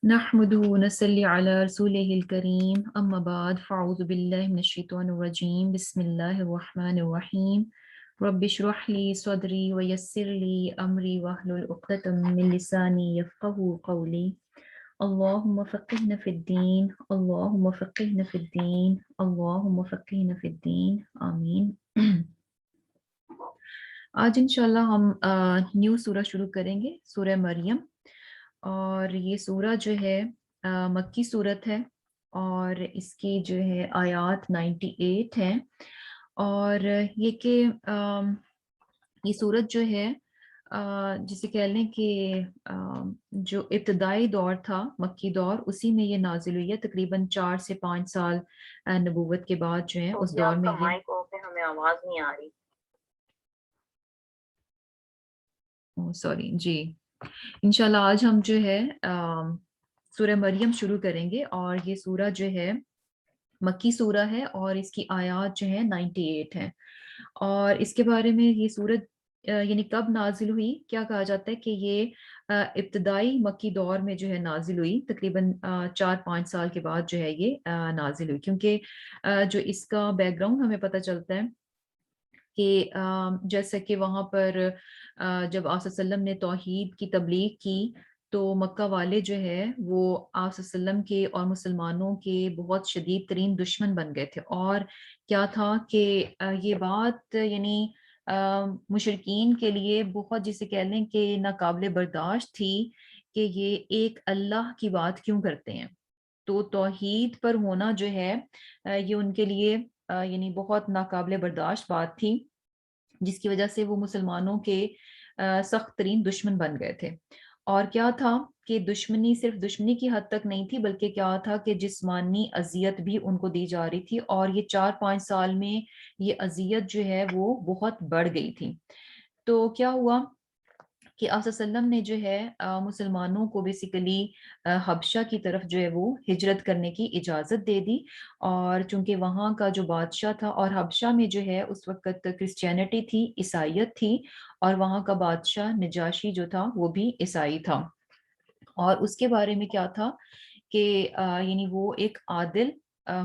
نحمده ونصلي على رسوله الكريم أما بعد فأعوذ بالله من الشيطان الرجيم بسم الله الرحمن الرحيم رب اشرح لي صدري ويسر لي أمري واحلل عقدة من لساني يفقهوا قولي اللهم فقهنا في الدين اللهم فقهنا في الدين اللهم فقهنا في الدين آمين آج انشاءاللہ ہم نیو سورہ شروع کریں گے، سورہ مریم۔ اور یہ سورہ جو ہے مکی صورت ہے، اور اس کی جو ہے آیات 98 ہیں۔ اور یہ کہ یہ سورت جو ہے جسے کہہ لیں کہ جو ابتدائی دور تھا مکی دور، اسی میں یہ نازل ہوئی ہے، تقریباً 4 سے 5 سال نبوت کے بعد جو ہے اس دور میں مائک آف ہے، ہمیں آواز نہیں آ رہی۔ سوری جی، انشاءاللہ آج ہم جو ہے سورہ مریم شروع کریں گے، اور یہ سورہ جو ہے مکی سورہ ہے، اور اس کی آیات جو ہے 98 ہیں۔ اور اس کے بارے میں یہ سورت یعنی کب نازل ہوئی، کیا کہا جاتا ہے کہ یہ ابتدائی مکی دور میں جو ہے نازل ہوئی، تقریباً 4-5 سال کے بعد جو ہے یہ نازل ہوئی، کیونکہ جو اس کا بیک گراؤنڈ ہمیں پتہ چلتا ہے کہ جیسا کہ وہاں پر جب آپ صلی اللہ علیہ وسلم نے توحید کی تبلیغ کی، تو مکہ والے جو ہے وہ آپ صلی اللہ علیہ وسلم کے اور مسلمانوں کے بہت شدید ترین دشمن بن گئے تھے۔ اور کیا تھا کہ یہ بات یعنی مشرکین کے لیے بہت، جسے کہہ لیں کہ ناقابل برداشت تھی کہ یہ ایک اللہ کی بات کیوں کرتے ہیں۔ تو توحید پر ہونا جو ہے یہ ان کے لیے یعنی بہت ناقابل برداشت بات تھی، جس کی وجہ سے وہ مسلمانوں کے سخت ترین دشمن بن گئے تھے۔ اور کیا تھا کہ دشمنی صرف دشمنی کی حد تک نہیں تھی، بلکہ کیا تھا کہ جسمانی اذیت بھی ان کو دی جا رہی تھی، اور یہ 4-5 سال میں یہ اذیت جو ہے وہ بہت بڑھ گئی تھی۔ تو کیا ہوا کہ آپ صلی اللہ علیہ وسلم نے جو ہے مسلمانوں کو بیسیکلی حبشہ کی طرف جو ہے وہ ہجرت کرنے کی اجازت دے دی، اور چونکہ وہاں کا جو بادشاہ تھا، اور حبشہ میں جو ہے اس وقت کرسچینٹی تھی، عیسائیت تھی، اور وہاں کا بادشاہ نجاشی جو تھا وہ بھی عیسائی تھا۔ اور اس کے بارے میں کیا تھا کہ یعنی وہ ایک عادل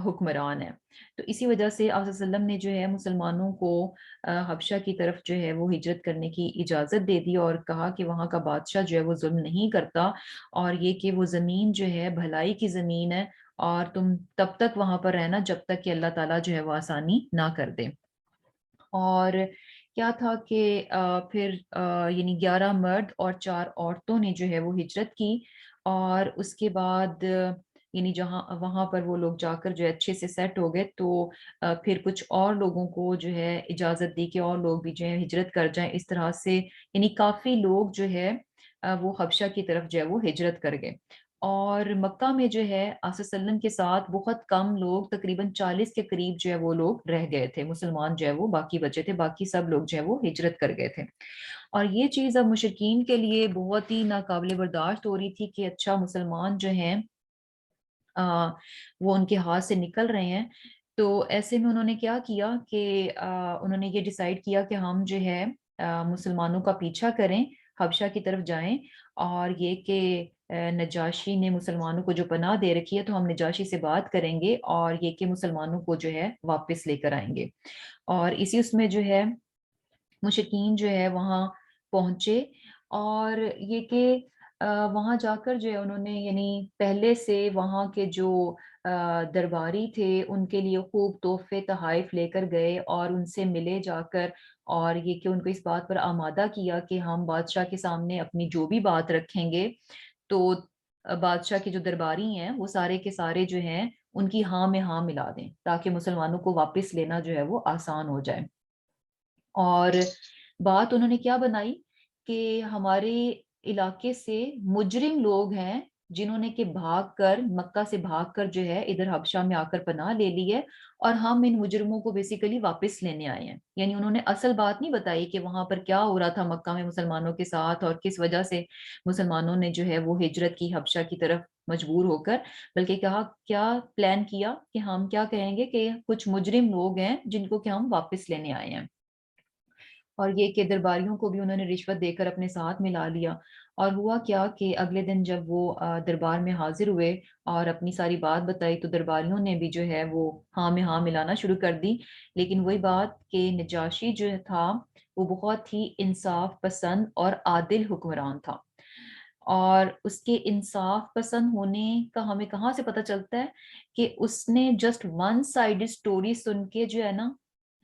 حکمران ہے۔ تو اسی وجہ سے آپ صلی اللہ علیہ وسلم نے جو ہے مسلمانوں کو حبشہ کی طرف جو ہے وہ ہجرت کرنے کی اجازت دے دی، اور کہا کہ وہاں کا بادشاہ جو ہے وہ ظلم نہیں کرتا، اور یہ کہ وہ زمین جو ہے بھلائی کی زمین ہے، اور تم تب تک وہاں پر رہنا جب تک کہ اللہ تعالیٰ جو ہے وہ آسانی نہ کر دے۔ اور کیا تھا کہ پھر یعنی 11 مرد اور 4 عورتوں نے جو ہے وہ ہجرت کی، اور اس کے بعد یعنی جہاں وہاں پر وہ لوگ جا کر جو ہے اچھے سے سیٹ ہو گئے، تو پھر کچھ اور لوگوں کو جو ہے اجازت دی کہ اور لوگ بھی جو ہے ہجرت کر جائیں۔ اس طرح سے یعنی کافی لوگ جو ہے وہ حبشہ کی طرف جو ہے وہ ہجرت کر گئے۔ اور مکہ میں جو ہے آپ صلی اللہ علیہ وسلم کے ساتھ بہت کم لوگ، تقریباً 40 کے قریب جو ہے وہ لوگ رہ گئے تھے، مسلمان جو ہے وہ باقی بچے تھے، باقی سب لوگ جو ہے وہ ہجرت کر گئے تھے۔ اور یہ چیز اب مشرکین کے لیے بہت ہی ناقابل برداشت ہو رہی تھی کہ اچھا مسلمان جو ہیں وہ ان کے ہاتھ سے نکل رہے ہیں۔ تو ایسے میں انہوں نے کیا کیا کہ انہوں نے یہ ڈیسائیڈ کیا کہ ہم جو ہے مسلمانوں کا پیچھا کریں، حبشہ کی طرف جائیں، اور یہ کہ نجاشی نے مسلمانوں کو جو پناہ دے رکھی ہے، تو ہم نجاشی سے بات کریں گے، اور یہ کہ مسلمانوں کو جو ہے واپس لے کر آئیں گے۔ اور اسی اس میں جو ہے مشرکین جو ہے وہاں پہنچے، اور یہ کہ وہاں جا کر جو ہے انہوں نے یعنی پہلے سے وہاں کے جو درباری تھے ان کے لیے خوب تحفے تحائف لے کر گئے، اور ان سے ملے جا کر، اور یہ کہ ان کو اس بات پر آمادہ کیا کہ ہم بادشاہ کے سامنے اپنی جو بھی بات رکھیں گے، تو بادشاہ کے جو درباری ہیں وہ سارے کے سارے جو ہیں ان کی ہاں میں ہاں ملا دیں، تاکہ مسلمانوں کو واپس لینا جو ہے وہ آسان ہو جائے۔ اور بات انہوں نے کیا بنائی کہ ہمارے علاقے سے مجرم لوگ ہیں جنہوں نے کہ بھاگ کر، مکہ سے بھاگ کر جو ہے ادھر حبشہ میں آ کر پناہ لے لی ہے، اور ہم ان مجرموں کو بیسیکلی واپس لینے آئے ہیں۔ یعنی انہوں نے اصل بات نہیں بتائی کہ وہاں پر کیا ہو رہا تھا مکہ میں مسلمانوں کے ساتھ، اور کس وجہ سے مسلمانوں نے جو ہے وہ ہجرت کی حبشہ کی طرف مجبور ہو کر، بلکہ کہا کیا پلان کیا کہ ہم کیا کہیں گے کہ کچھ مجرم لوگ ہیں جن کو کہ ہم واپس لینے آئے ہیں۔ اور یہ کہ درباریوں کو بھی انہوں نے رشوت دے کر اپنے ساتھ ملا لیا، اور ہوا کیا کہ اگلے دن جب وہ دربار میں حاضر ہوئے اور اپنی ساری بات بتائی تو درباریوں نے بھی جو ہے وہ ہاں میں ہاں ملانا شروع کر دی. لیکن وہی بات کہ نجاشی جو تھا وہ بہت ہی انصاف پسند اور عادل حکمران تھا. اور اس کے انصاف پسند ہونے کا ہمیں کہاں سے پتہ چلتا ہے کہ اس نے جسٹ ون سائڈ اسٹوری سن کے جو ہے نا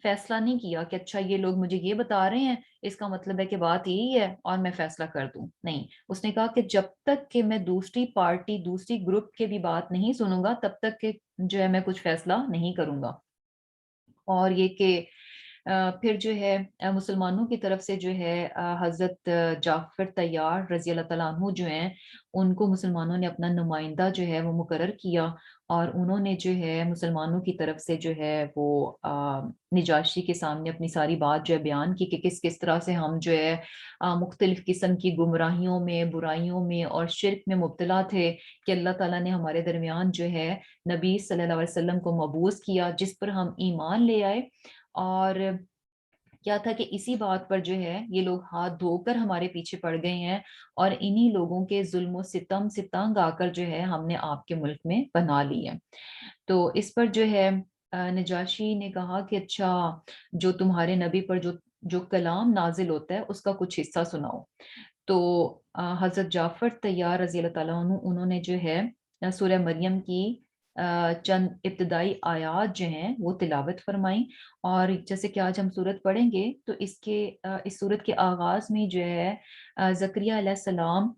فیصلہ نہیں کیا کہ اچھا یہ لوگ مجھے یہ بتا رہے ہیں اس کا مطلب ہے کہ بات یہی ہے اور میں فیصلہ کر دوں. نہیں، اس نے کہا کہ جب تک کہ میں دوسری پارٹی دوسری گروپ کے بھی بات نہیں سنوں گا تب تک کہ جو ہے میں کچھ فیصلہ نہیں کروں گا. اور یہ کہ پھر جو ہے مسلمانوں کی طرف سے جو ہے حضرت جعفر طیار رضی اللہ تعالیٰ عنہ جو ہیں ان کو مسلمانوں نے اپنا نمائندہ جو ہے وہ مقرر کیا اور انہوں نے جو ہے مسلمانوں کی طرف سے جو ہے وہ نجاشی کے سامنے اپنی ساری بات جو ہے بیان کی کہ کس کس طرح سے ہم جو ہے مختلف قسم کی گمراہیوں میں برائیوں میں اور شرک میں مبتلا تھے کہ اللہ تعالیٰ نے ہمارے درمیان جو ہے نبی صلی اللہ علیہ وسلم کو مبعوث کیا جس پر ہم ایمان لے آئے. اور کیا تھا کہ اسی بات پر جو ہے یہ لوگ ہاتھ دھو کر ہمارے پیچھے پڑ گئے ہیں اور انہی لوگوں کے ظلم و ستم سے تنگ آ کر جو ہے ہم نے آپ کے ملک میں بنا لی ہے. تو اس پر جو ہے نجاشی نے کہا کہ اچھا جو تمہارے نبی پر جو جو کلام نازل ہوتا ہے اس کا کچھ حصہ سناؤ. تو حضرت جعفر طیار رضی اللہ تعالیٰ عنہ انہوں نے جو ہے سورہ مریم کی چند ابتدائی آیات جو ہیں وہ تلاوت فرمائیں. اور جیسے کہ آج ہم سورت پڑھیں گے تو اس سورت کے آغاز میں جو ہے زکریا علیہ السلام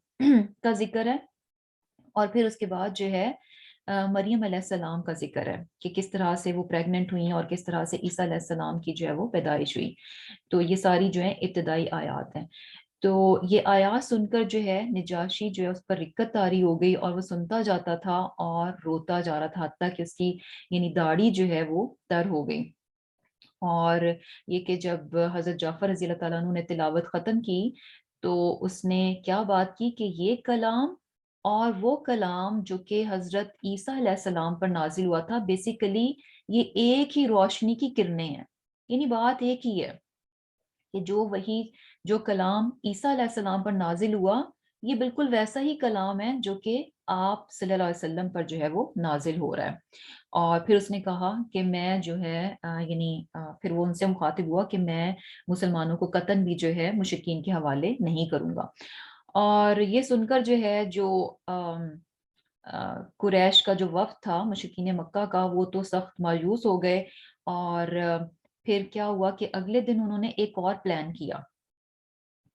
کا ذکر ہے اور پھر اس کے بعد جو ہے مریم علیہ السلام کا ذکر ہے کہ کس طرح سے وہ پریگننٹ ہوئی اور کس طرح سے عیسیٰ علیہ السلام کی جو ہے وہ پیدائش ہوئی. تو یہ ساری جو ہے ابتدائی آیات ہیں. تو یہ آیات سن کر جو ہے نجاشی جو ہے اس پر رکت طاری ہو گئی اور وہ سنتا جاتا تھا اور روتا جا رہا تھا حتیٰ کہ اس کی یعنی داڑھی جو ہے وہ تر ہو گئی. اور یہ کہ جب حضرت جعفر رضی اللہ تعالیٰ عنہ نے تلاوت ختم کی تو اس نے کیا بات کی کہ یہ کلام اور وہ کلام جو کہ حضرت عیسیٰ علیہ السلام پر نازل ہوا تھا بیسیکلی یہ ایک ہی روشنی کی کرنیں ہیں. یعنی بات ایک ہی ہے کہ جو کلام عیسیٰ علیہ السلام پر نازل ہوا یہ بالکل ویسا ہی کلام ہے جو کہ آپ صلی اللہ علیہ وسلم پر جو ہے وہ نازل ہو رہا ہے. اور پھر اس نے کہا کہ میں جو ہے پھر وہ ان سے مخاطب ہوا کہ میں مسلمانوں کو قطعاً بھی جو ہے مشرکین کے حوالے نہیں کروں گا. اور یہ سن کر جو ہے جو قریش کا جو وفد تھا مشرکین مکہ کا وہ تو سخت مایوس ہو گئے. اور پھر کیا ہوا کہ اگلے دن انہوں نے ایک اور پلان کیا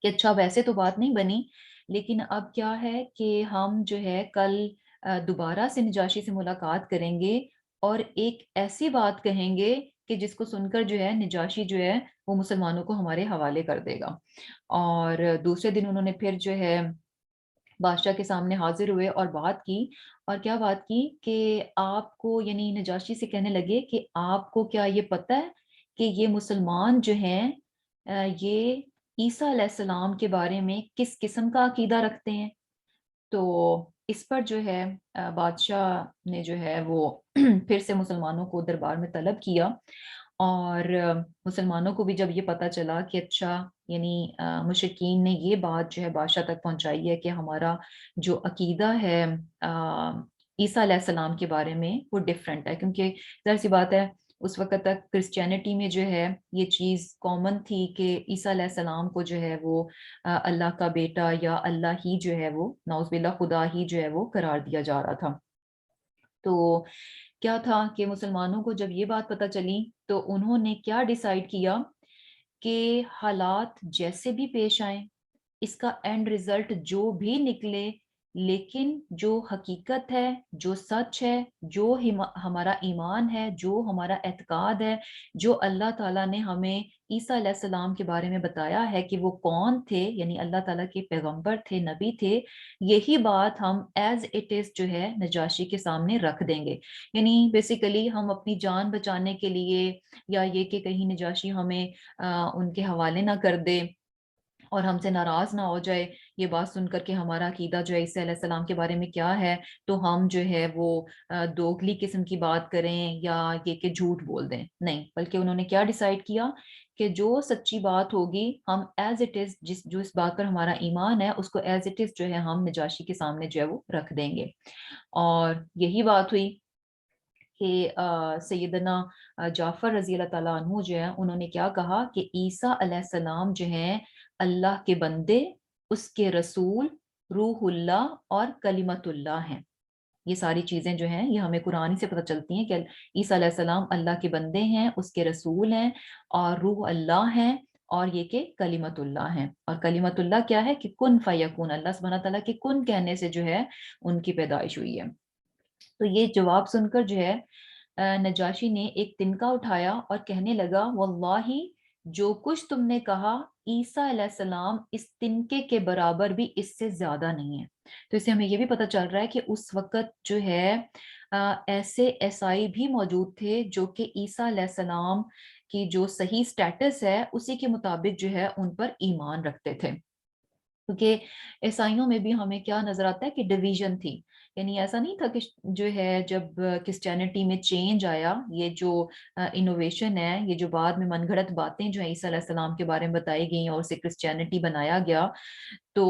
کہ اچھا ویسے تو بات نہیں بنی لیکن اب کیا ہے کہ ہم جو ہے کل دوبارہ سے نجاشی سے ملاقات کریں گے اور ایک ایسی بات کہیں گے کہ جس کو سن کر جو ہے نجاشی جو ہے وہ مسلمانوں کو ہمارے حوالے کر دے گا. اور دوسرے دن انہوں نے پھر جو ہے بادشاہ کے سامنے حاضر ہوئے اور بات کی. اور کیا بات کی کہ آپ کو یعنی نجاشی سے کہنے لگے کہ آپ کو کیا یہ پتہ ہے کہ یہ مسلمان جو ہیں یہ عیسیٰ علیہ السلام کے بارے میں کس قسم کا عقیدہ رکھتے ہیں. تو اس پر جو ہے بادشاہ نے جو ہے وہ پھر سے مسلمانوں کو دربار میں طلب کیا. اور مسلمانوں کو بھی جب یہ پتا چلا کہ اچھا یعنی مشرکین نے یہ بات جو ہے بادشاہ تک پہنچائی ہے کہ ہمارا جو عقیدہ ہے عیسیٰ علیہ السلام کے بارے میں وہ ڈفرینٹ ہے کیونکہ ظاہر سی بات ہے اس وقت تک کرسچینٹی میں جو ہے یہ چیز کامن تھی کہ عیسیٰ علیہ السلام کو جو ہے وہ اللہ کا بیٹا یا اللہ ہی جو ہے وہ نعوذ باللہ خدا ہی جو ہے وہ قرار دیا جا رہا تھا. تو کیا تھا کہ مسلمانوں کو جب یہ بات پتہ چلی تو انہوں نے کیا ڈیسائیڈ کیا کہ حالات جیسے بھی پیش آئیں اس کا اینڈ ریزلٹ جو بھی نکلے لیکن جو حقیقت ہے جو سچ ہے جو ہمارا ایمان ہے جو ہمارا اعتقاد ہے جو اللہ تعالیٰ نے ہمیں عیسیٰ علیہ السلام کے بارے میں بتایا ہے کہ وہ کون تھے یعنی اللہ تعالیٰ کے پیغمبر تھے نبی تھے یہی بات ہم ایز اٹ از جو ہے نجاشی کے سامنے رکھ دیں گے. یعنی بیسیکلی ہم اپنی جان بچانے کے لیے یا یہ کہ کہیں نجاشی ہمیں ان کے حوالے نہ کر دے اور ہم سے ناراض نہ ہو جائے یہ بات سن کر کہ ہمارا عقیدہ جو ہے عیسیٰ علیہ السلام کے بارے میں کیا ہے تو ہم جو ہے وہ دوگلی قسم کی بات کریں یا یہ کہ جھوٹ بول دیں. نہیں بلکہ انہوں نے کیا ڈیسائیڈ کیا کہ جو سچی بات ہوگی ہم ایز اٹ از جو اس بات پر ہمارا ایمان ہے اس کو ایز اٹ از جو ہے ہم نجاشی کے سامنے جو ہے وہ رکھ دیں گے. اور یہی بات ہوئی کہ سیدنا جعفر رضی اللہ تعالیٰ عنہ جو ہے انہوں نے کیا کہا کہ عیسیٰ علیہ السلام جو ہیں اللہ کے بندے، اس کے رسول، روح اللہ اور کلمت اللہ ہیں. یہ ساری چیزیں جو ہیں یہ ہمیں قرآن ہی سے پتہ چلتی ہیں کہ عیسیٰ علیہ السلام اللہ کے بندے ہیں، اس کے رسول ہیں اور روح اللہ ہیں، اور یہ کہ کلمت اللہ ہیں. اور کلمت اللہ کیا ہے کہ کن فیکون، اللہ سبحانہ تعالیٰ کے کن کہنے سے جو ہے ان کی پیدائش ہوئی ہے. تو یہ جواب سن کر جو ہے نجاشی نے ایک تنکا اٹھایا اور کہنے لگا واللہ جو کچھ تم نے کہا عیسیٰ علیہ السلام اس تنکے کے برابر بھی اس سے زیادہ نہیں ہے. تو اس سے ہمیں یہ بھی پتہ چل رہا ہے کہ اس وقت جو ہے ایسے عیسائی بھی موجود تھے جو کہ عیسیٰ علیہ السلام کی جو صحیح سٹیٹس ہے اسی کے مطابق جو ہے ان پر ایمان رکھتے تھے. کیونکہ عیسائیوں میں بھی ہمیں کیا نظر آتا ہے کہ ڈویژن تھی. یعنی ایسا نہیں تھا کہ جو ہے جب کرسچینٹی میں چینج آیا، یہ جو انوویشن ہے، یہ جو بعد میں من گھڑت باتیں جو ہیں عیسیٰ علیہ السلام کے بارے میں بتائی گئیں اور اسے کرسچینٹی بنایا گیا، تو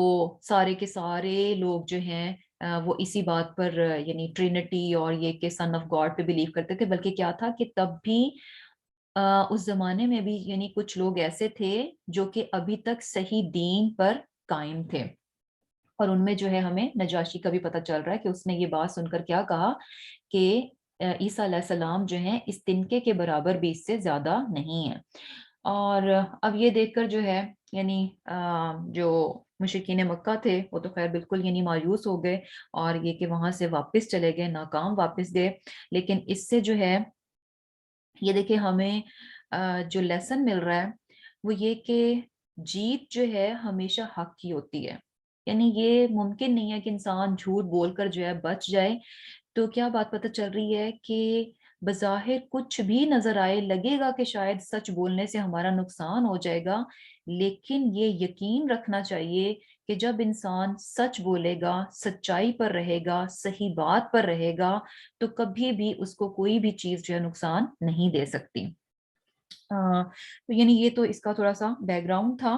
سارے کے سارے لوگ جو ہیں وہ اسی بات پر یعنی ٹرینٹی اور یہ کہ سن آف گاڈ پہ بلیو کرتے تھے. بلکہ کیا تھا کہ تب بھی اس زمانے میں بھی یعنی کچھ لوگ ایسے تھے جو کہ ابھی تک صحیح دین پر قائم تھے. اور ان میں جو ہے ہمیں نجاشی کا بھی پتہ چل رہا ہے کہ اس نے یہ بات سن کر کیا کہا کہ عیسیٰ علیہ السلام جو ہیں اس تنکے کے برابر بھی اس سے زیادہ نہیں ہیں. اور اب یہ دیکھ کر جو ہے یعنی جو مشرکین مکہ تھے وہ تو خیر بالکل یعنی مایوس ہو گئے اور یہ کہ وہاں سے واپس چلے گئے، ناکام واپس گئے. لیکن اس سے جو ہے یہ دیکھیں ہمیں جو لیسن مل رہا ہے وہ یہ کہ جیت جو ہے ہمیشہ حق کی ہوتی ہے. یعنی یہ ممکن نہیں ہے کہ انسان جھوٹ بول کر جو ہے بچ جائے. تو کیا بات پتہ چل رہی ہے کہ بظاہر کچھ بھی نظر آئے، لگے گا کہ شاید سچ بولنے سے ہمارا نقصان ہو جائے گا، لیکن یہ یقین رکھنا چاہیے کہ جب انسان سچ بولے گا، سچائی پر رہے گا، صحیح بات پر رہے گا، تو کبھی بھی اس کو کوئی بھی چیز جو ہے نقصان نہیں دے سکتی. تو یعنی یہ تو اس کا تھوڑا سا بیک گراؤنڈ تھا.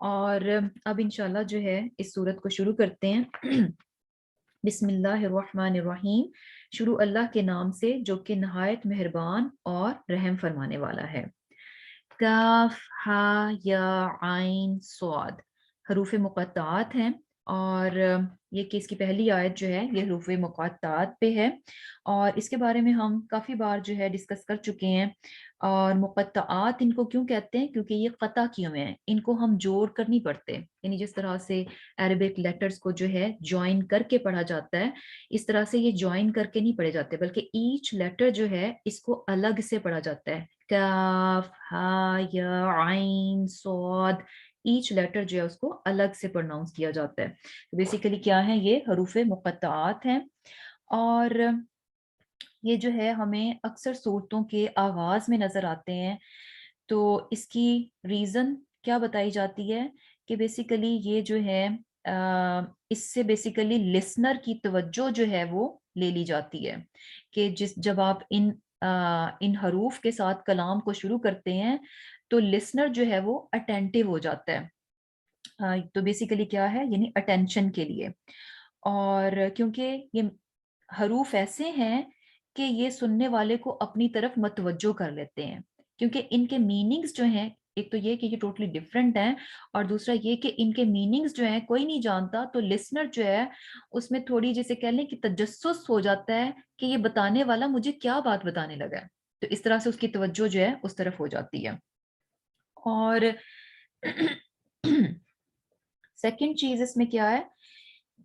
اور اب انشاءاللہ جو ہے اس سورت کو شروع کرتے ہیں. بسم اللہ الرحمن الرحیم. شروع اللہ کے نام سے جو کہ نہایت مہربان اور رحم فرمانے والا ہے. کاف ہا یا عین صاد حروف مقطعات ہیں، اور یہ کہ اس کی پہلی آیت جو ہے یہ حروف مقطعات پہ ہے. اور اس کے بارے میں ہم کافی بار جو ہے ڈسکس کر چکے ہیں. اور مقطعات ان کو کیوں کہتے ہیں؟ کیونکہ یہ قطع کیے ہوئے ہیں، ان کو ہم جوڑ کر نہیں پڑھتے. یعنی جس طرح سے عربک لیٹرز کو جو ہے جوائن کر کے پڑھا جاتا ہے، اس طرح سے یہ جوائن کر کے نہیں پڑھے جاتے، بلکہ ایچ لیٹر جو ہے اس کو الگ سے پڑھا جاتا ہے. کاف ہا یا عین صاد، ایچ لیٹر جو ہے اس کو الگ سے پروناؤنس کیا جاتا ہے. بیسیکلی کیا ہے؟ یہ حروف مقطعات ہیں. اور یہ جو ہے ہمیں اکثر صورتوں کے آغاز میں نظر آتے ہیں. تو اس کی ریزن کیا بتائی جاتی ہے کہ بیسیکلی یہ جو ہے اس سے بیسیکلی لسنر کی توجہ جو ہے وہ لے لی جاتی ہے کہ جب آپ ان حروف کے ساتھ کلام کو شروع کرتے ہیں تو لسنر جو ہے وہ اٹینٹیو ہو جاتا ہے. تو بیسیکلی کیا ہے؟ یعنی اٹینشن کے لیے. اور کیونکہ یہ حروف ایسے ہیں کہ یہ سننے والے کو اپنی طرف متوجہ کر لیتے ہیں، کیونکہ ان کے میننگز جو ہیں، ایک تو یہ کہ یہ ٹوٹلی ڈفرینٹ ہیں، اور دوسرا یہ کہ ان کے میننگز جو ہیں کوئی نہیں جانتا، تو لسنر جو ہے اس میں تھوڑی جیسے کہہ لیں کہ تجسس ہو جاتا ہے کہ یہ بتانے والا مجھے کیا بات بتانے لگا ہے. تو اس طرح سے اس کی توجہ جو ہے اس طرف ہو جاتی ہے. اور سیکنڈ چیز اس میں کیا ہے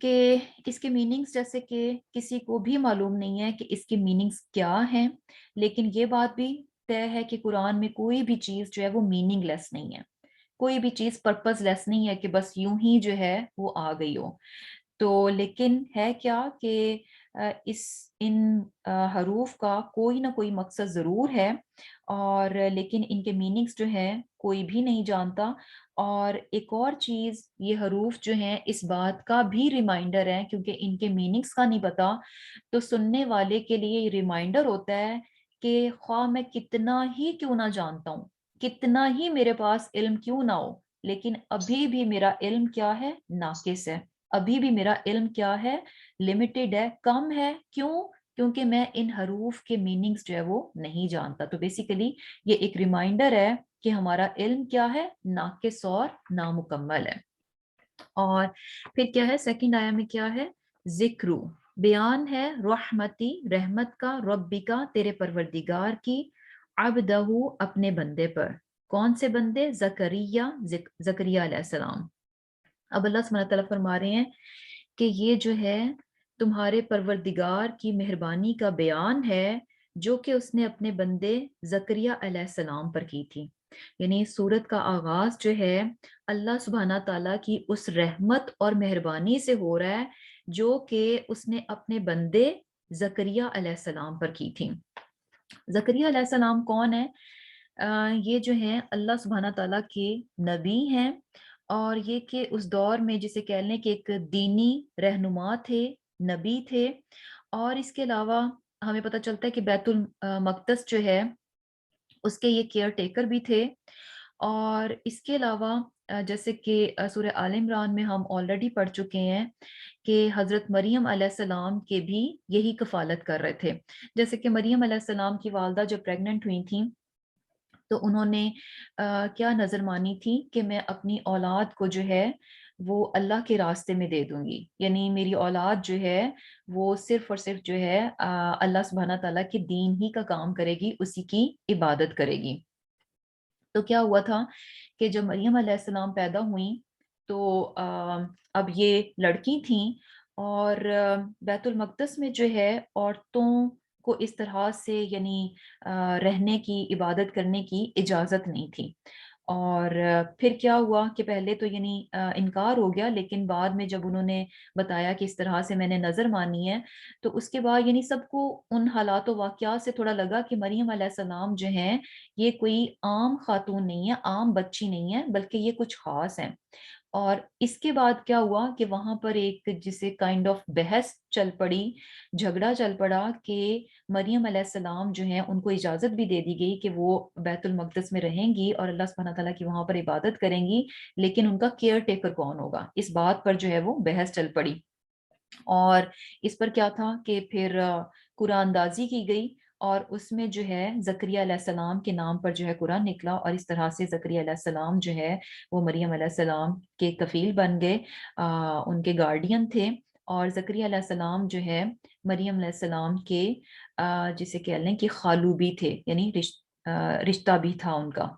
کہ اس کے میننگز جیسے کہ کسی کو بھی معلوم نہیں ہے کہ اس کے میننگز کیا ہیں، لیکن یہ بات بھی طے ہے کہ قرآن میں کوئی بھی چیز جو ہے وہ میننگ لیس نہیں ہے، کوئی بھی چیز پرپز لیس نہیں ہے کہ بس یوں ہی جو ہے وہ آ گئی ہو. تو لیکن ہے کیا کہ ان حروف کا کوئی نہ کوئی مقصد ضرور ہے، اور لیکن ان کے میننگز جو ہیں کوئی بھی نہیں جانتا. اور ایک اور چیز، یہ حروف جو ہیں اس بات کا بھی ریمائنڈر ہے، کیونکہ ان کے میننگز کا نہیں پتا تو سننے والے کے لیے یہ ریمائنڈر ہوتا ہے کہ خواہ میں کتنا ہی کیوں نہ جانتا ہوں کتنا ہی میرے پاس علم کیوں نہ ہو، لیکن ابھی بھی میرا علم کیا ہے؟ ناقص ہے، ابھی بھی میرا علم کیا ہے؟ لمیٹڈ ہے، کم ہے۔ کیوں؟ کیونکہ میں ان حروف کے میننگز جو ہے وہ نہیں جانتا۔ تو بیسیکلی یہ ایک ریمائنڈر ہے کہ ہمارا علم کیا ہے؟ ناقص اور نامکمل ہے۔ اور پھر کیا ہے سیکنڈ آیا میں؟ کیا ہے؟ ذکر، بیان ہے رحمتی، رحمت کا، ربی کا، تیرے پروردگار کی، عبدہ، اپنے بندے پر۔ کون سے بندے؟ زکریا، زکریا علیہ السلام۔ اب اللہ سبحانہ تعالیٰ فرما رہے ہیں کہ یہ جو ہے تمہارے پروردگار کی مہربانی کا بیان ہے جو کہ اس نے اپنے بندے زکریا علیہ السلام پر کی تھی۔ یعنی سورت کا آغاز جو ہے اللہ سبحانہ تعالیٰ کی اس رحمت اور مہربانی سے ہو رہا ہے جو کہ اس نے اپنے بندے زکریا علیہ السلام پر کی تھی۔ زکریا علیہ السلام کون ہے؟ یہ جو ہیں اللہ سبحانہ تعالیٰ کے نبی ہیں، اور یہ کہ اس دور میں جسے کہہ لیں کہ ایک دینی رہنما تھے، نبی تھے، اور اس کے علاوہ ہمیں پتہ چلتا ہے کہ بیت المقدس جو ہے اس کے یہ کیئر ٹیکر بھی تھے۔ اور اس کے علاوہ جیسے کہ سورہ آل عمران میں ہم آلریڈی پڑھ چکے ہیں کہ حضرت مریم علیہ السلام کے بھی یہی کفالت کر رہے تھے۔ جیسے کہ مریم علیہ السلام کی والدہ جب پریگننٹ ہوئی تھیں تو انہوں نے کیا نظر مانی تھی کہ میں اپنی اولاد کو جو ہے وہ اللہ کے راستے میں دے دوں گی، یعنی میری اولاد جو ہے وہ صرف اور صرف جو ہے اللہ سبحانہ تعالیٰ کے دین ہی کا کام کرے گی، اسی کی عبادت کرے گی۔ تو کیا ہوا تھا کہ جب مریم علیہ السلام پیدا ہوئیں تو اب یہ لڑکی تھیں، اور بیت المقدس میں جو ہے عورتوں کو اس طرح سے یعنی رہنے کی، عبادت کرنے کی اجازت نہیں تھی۔ اور پھر کیا ہوا کہ پہلے تو یعنی انکار ہو گیا، لیکن بعد میں جب انہوں نے بتایا کہ اس طرح سے میں نے نظر مانی ہے، تو اس کے بعد یعنی سب کو ان حالات و واقعات سے تھوڑا لگا کہ مریم علیہ السلام جو ہیں یہ کوئی عام خاتون نہیں ہے، عام بچی نہیں ہے، بلکہ یہ کچھ خاص ہیں۔ اور اس کے بعد کیا ہوا کہ وہاں پر ایک جسے کائنڈ آف بحث چل پڑی، جھگڑا چل پڑا کہ مریم علیہ السلام جو ہیں ان کو اجازت بھی دے دی گئی کہ وہ بیت المقدس میں رہیں گی اور اللہ سبحانہ تعالیٰ کی وہاں پر عبادت کریں گی، لیکن ان کا کیئر ٹیکر کون ہوگا، اس بات پر جو ہے وہ بحث چل پڑی۔ اور اس پر کیا تھا کہ پھر قرآن اندازی کی گئی، اور اس میں جو ہے زکریا علیہ السلام کے نام پر جو ہے قرآن نکلا، اور اس طرح سے زکریا علیہ السلام جو ہے وہ مریم علیہ السلام کے کفیل بن گئے، ان کے گارڈین تھے۔ اور زکریا علیہ السلام جو ہے مریم علیہ السلام کے جسے کہہ لیں کہ خالو بھی تھے، یعنی رشتہ بھی تھا ان کا۔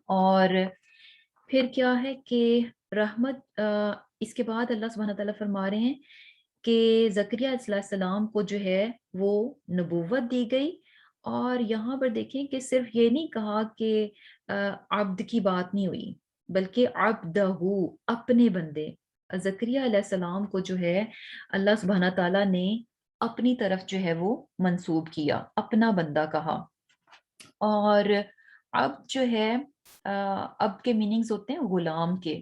اور پھر کیا ہے کہ رحمت اس کے بعد اللہ سبحانہ تعالیٰ فرما رہے ہیں کہ زکریا علیہ السلام کو جو ہے وہ نبوت دی گئی۔ اور یہاں پر دیکھیں کہ صرف یہ نہیں کہا کہ عبد کی بات نہیں ہوئی، بلکہ عبدہ، اپنے بندے۔ زکریا علیہ السلام کو جو ہے اللہ سبحانہ تعالیٰ نے اپنی طرف جو ہے وہ منسوب کیا، اپنا بندہ کہا۔ اور اب جو ہے اب کے میننگز ہوتے ہیں غلام کے،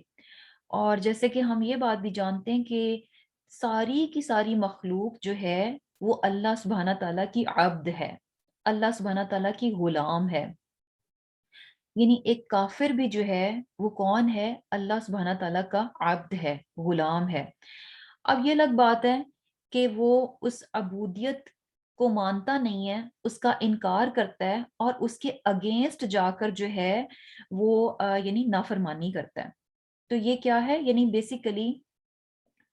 اور جیسے کہ ہم یہ بات بھی جانتے ہیں کہ ساری کی ساری مخلوق جو ہے وہ اللہ سبحانہ تعالیٰ کی عبد ہے، اللہ سبحانہ تعالیٰ کی غلام ہے۔ یعنی ایک کافر بھی جو ہے وہ کون ہے؟ اللہ سبحانہ تعالیٰ کا عبد ہے، غلام ہے۔ اب یہ الگ بات ہے کہ وہ اس عبودیت کو مانتا نہیں ہے، اس کا انکار کرتا ہے، اور اس کے اگینسٹ جا کر جو ہے وہ یعنی نافرمانی کرتا ہے۔ تو یہ کیا ہے؟ یعنی بیسیکلی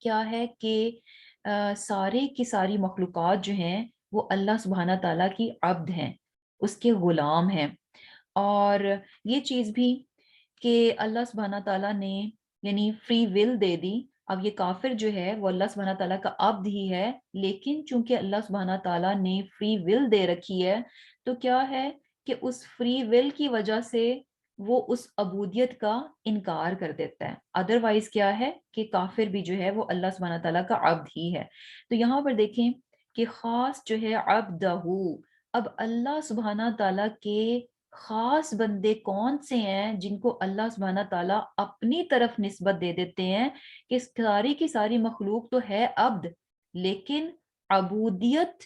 کیا ہے کہ سارے کی ساری مخلوقات جو ہیں وہ اللہ سبحانہ تعالیٰ کی عبد ہیں، اس کے غلام ہیں۔ اور یہ چیز بھی کہ اللہ سبحانہ تعالیٰ نے یعنی فری ول دے دی۔ اب یہ کافر جو ہے وہ اللہ سبحانہ تعالیٰ کا عبد ہی ہے، لیکن چونکہ اللہ سبحانہ تعالیٰ نے فری ول دے رکھی ہے، تو کیا ہے کہ اس فری ول کی وجہ سے وہ اس عبودیت کا انکار کر دیتا ہے۔ ادروائز کیا ہے کہ کافر بھی جو ہے وہ اللہ سبحانہ تعالیٰ کا عبد ہی ہے۔ تو یہاں پر دیکھیں کہ خاص جو ہے عبدہ، اب اللہ سبحانہ تعالیٰ کے خاص بندے کون سے ہیں جن کو اللہ سبحانہ تعالیٰ اپنی طرف نسبت دے دیتے ہیں کہ ساری کی ساری مخلوق تو ہے عبد، لیکن عبودیت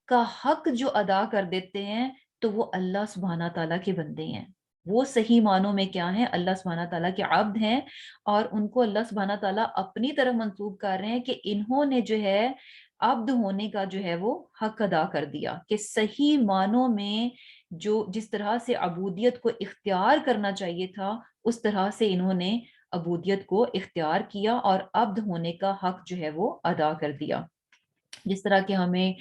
کا حق جو ادا کر دیتے ہیں تو وہ اللہ سبحانہ تعالیٰ کے بندے ہیں۔ وہ صحیح معنوں میں کیا ہیں؟ اللہ سبحانہ تعالیٰ کے عبد ہیں، اور ان کو اللہ سبحانہ تعالیٰ اپنی طرف منسوب کر رہے ہیں کہ انہوں نے جو ہے عبد ہونے کا جو ہے وہ حق ادا کر دیا، کہ صحیح معنوں میں جو جس طرح سے عبودیت کو اختیار کرنا چاہیے تھا اس طرح سے انہوں نے عبودیت کو اختیار کیا اور عبد ہونے کا حق جو ہے وہ ادا کر دیا۔ جس طرح کہ ہمیں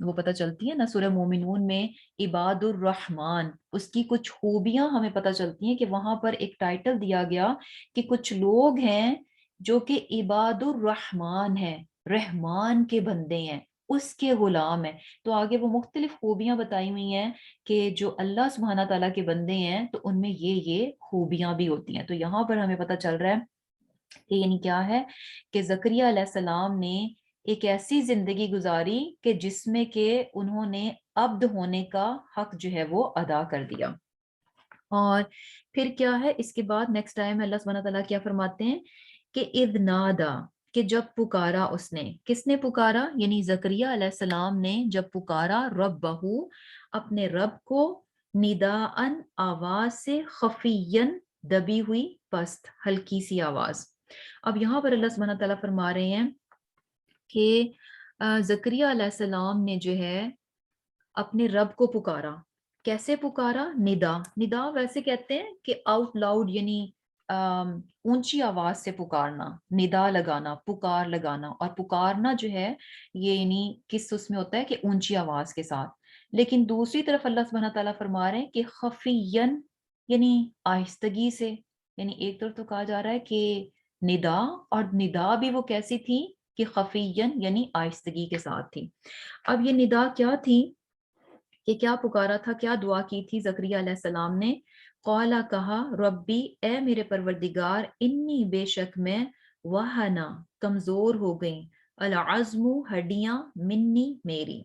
وہ پتہ چلتی ہے نا سورہ مومنون میں عباد الرحمن، اس کی کچھ خوبیاں ہمیں پتہ چلتی ہیں کہ وہاں پر ایک ٹائٹل دیا گیا کہ کچھ لوگ ہیں جو کہ عباد الرحمن ہیں، رحمان کے بندے ہیں، اس کے غلام ہیں۔ تو آگے وہ مختلف خوبیاں بتائی ہوئی ہیں کہ جو اللہ سبحانہ تعالیٰ کے بندے ہیں تو ان میں یہ خوبیاں بھی ہوتی ہیں۔ تو یہاں پر ہمیں پتہ چل رہا ہے کہ یعنی کیا ہے کہ زکریہ علیہ السلام نے ایک ایسی زندگی گزاری کہ جس میں کہ انہوں نے عبد ہونے کا حق جو ہے وہ ادا کر دیا۔ اور پھر کیا ہے اس کے بعد نیکسٹ ٹائم اللہ سبحانہ تعالیٰ کیا فرماتے ہیں کہ اذ نادا، کہ جب پکارا اس نے، کس نے پکارا؟ یعنی زکریہ علیہ السلام نے جب پکارا ربہو، اپنے رب کو، نداءن، آواز سے، خفین، دبی ہوئی، پست، ہلکی سی آواز۔ اب یہاں پر اللہ سبحانہ تعالیٰ فرما رہے ہیں کہ زکریہ علیہ السلام نے جو ہے اپنے رب کو پکارا۔ کیسے پکارا؟ ندا ویسے کہتے ہیں کہ آؤٹ لاؤڈ، یعنی اونچی آواز سے پکارنا، ندا لگانا، پکار لگانا، اور پکارنا جو ہے یہ یعنی کس اس میں ہوتا ہے کہ اونچی آواز کے ساتھ۔ لیکن دوسری طرف اللہ سبحانہ تعالیٰ فرما رہے ہیں کہ خفین، یعنی آہستگی سے، یعنی ایک طرف تو کہا جا رہا ہے کہ ندا، اور ندا بھی وہ کیسی تھی کہ خفین یعنی آہستگی کے ساتھ تھی۔ اب یہ ندا کیا تھی کہ کیا پکارا تھا، کیا دعا کی تھی زکریا علیہ السلام نے؟ قالا، کہا، ربی، اے میرے پروردگار، انی، بے شک میں، وہنا، کمزور ہو گئیں، العظم، ہڈیاں، منی، میری،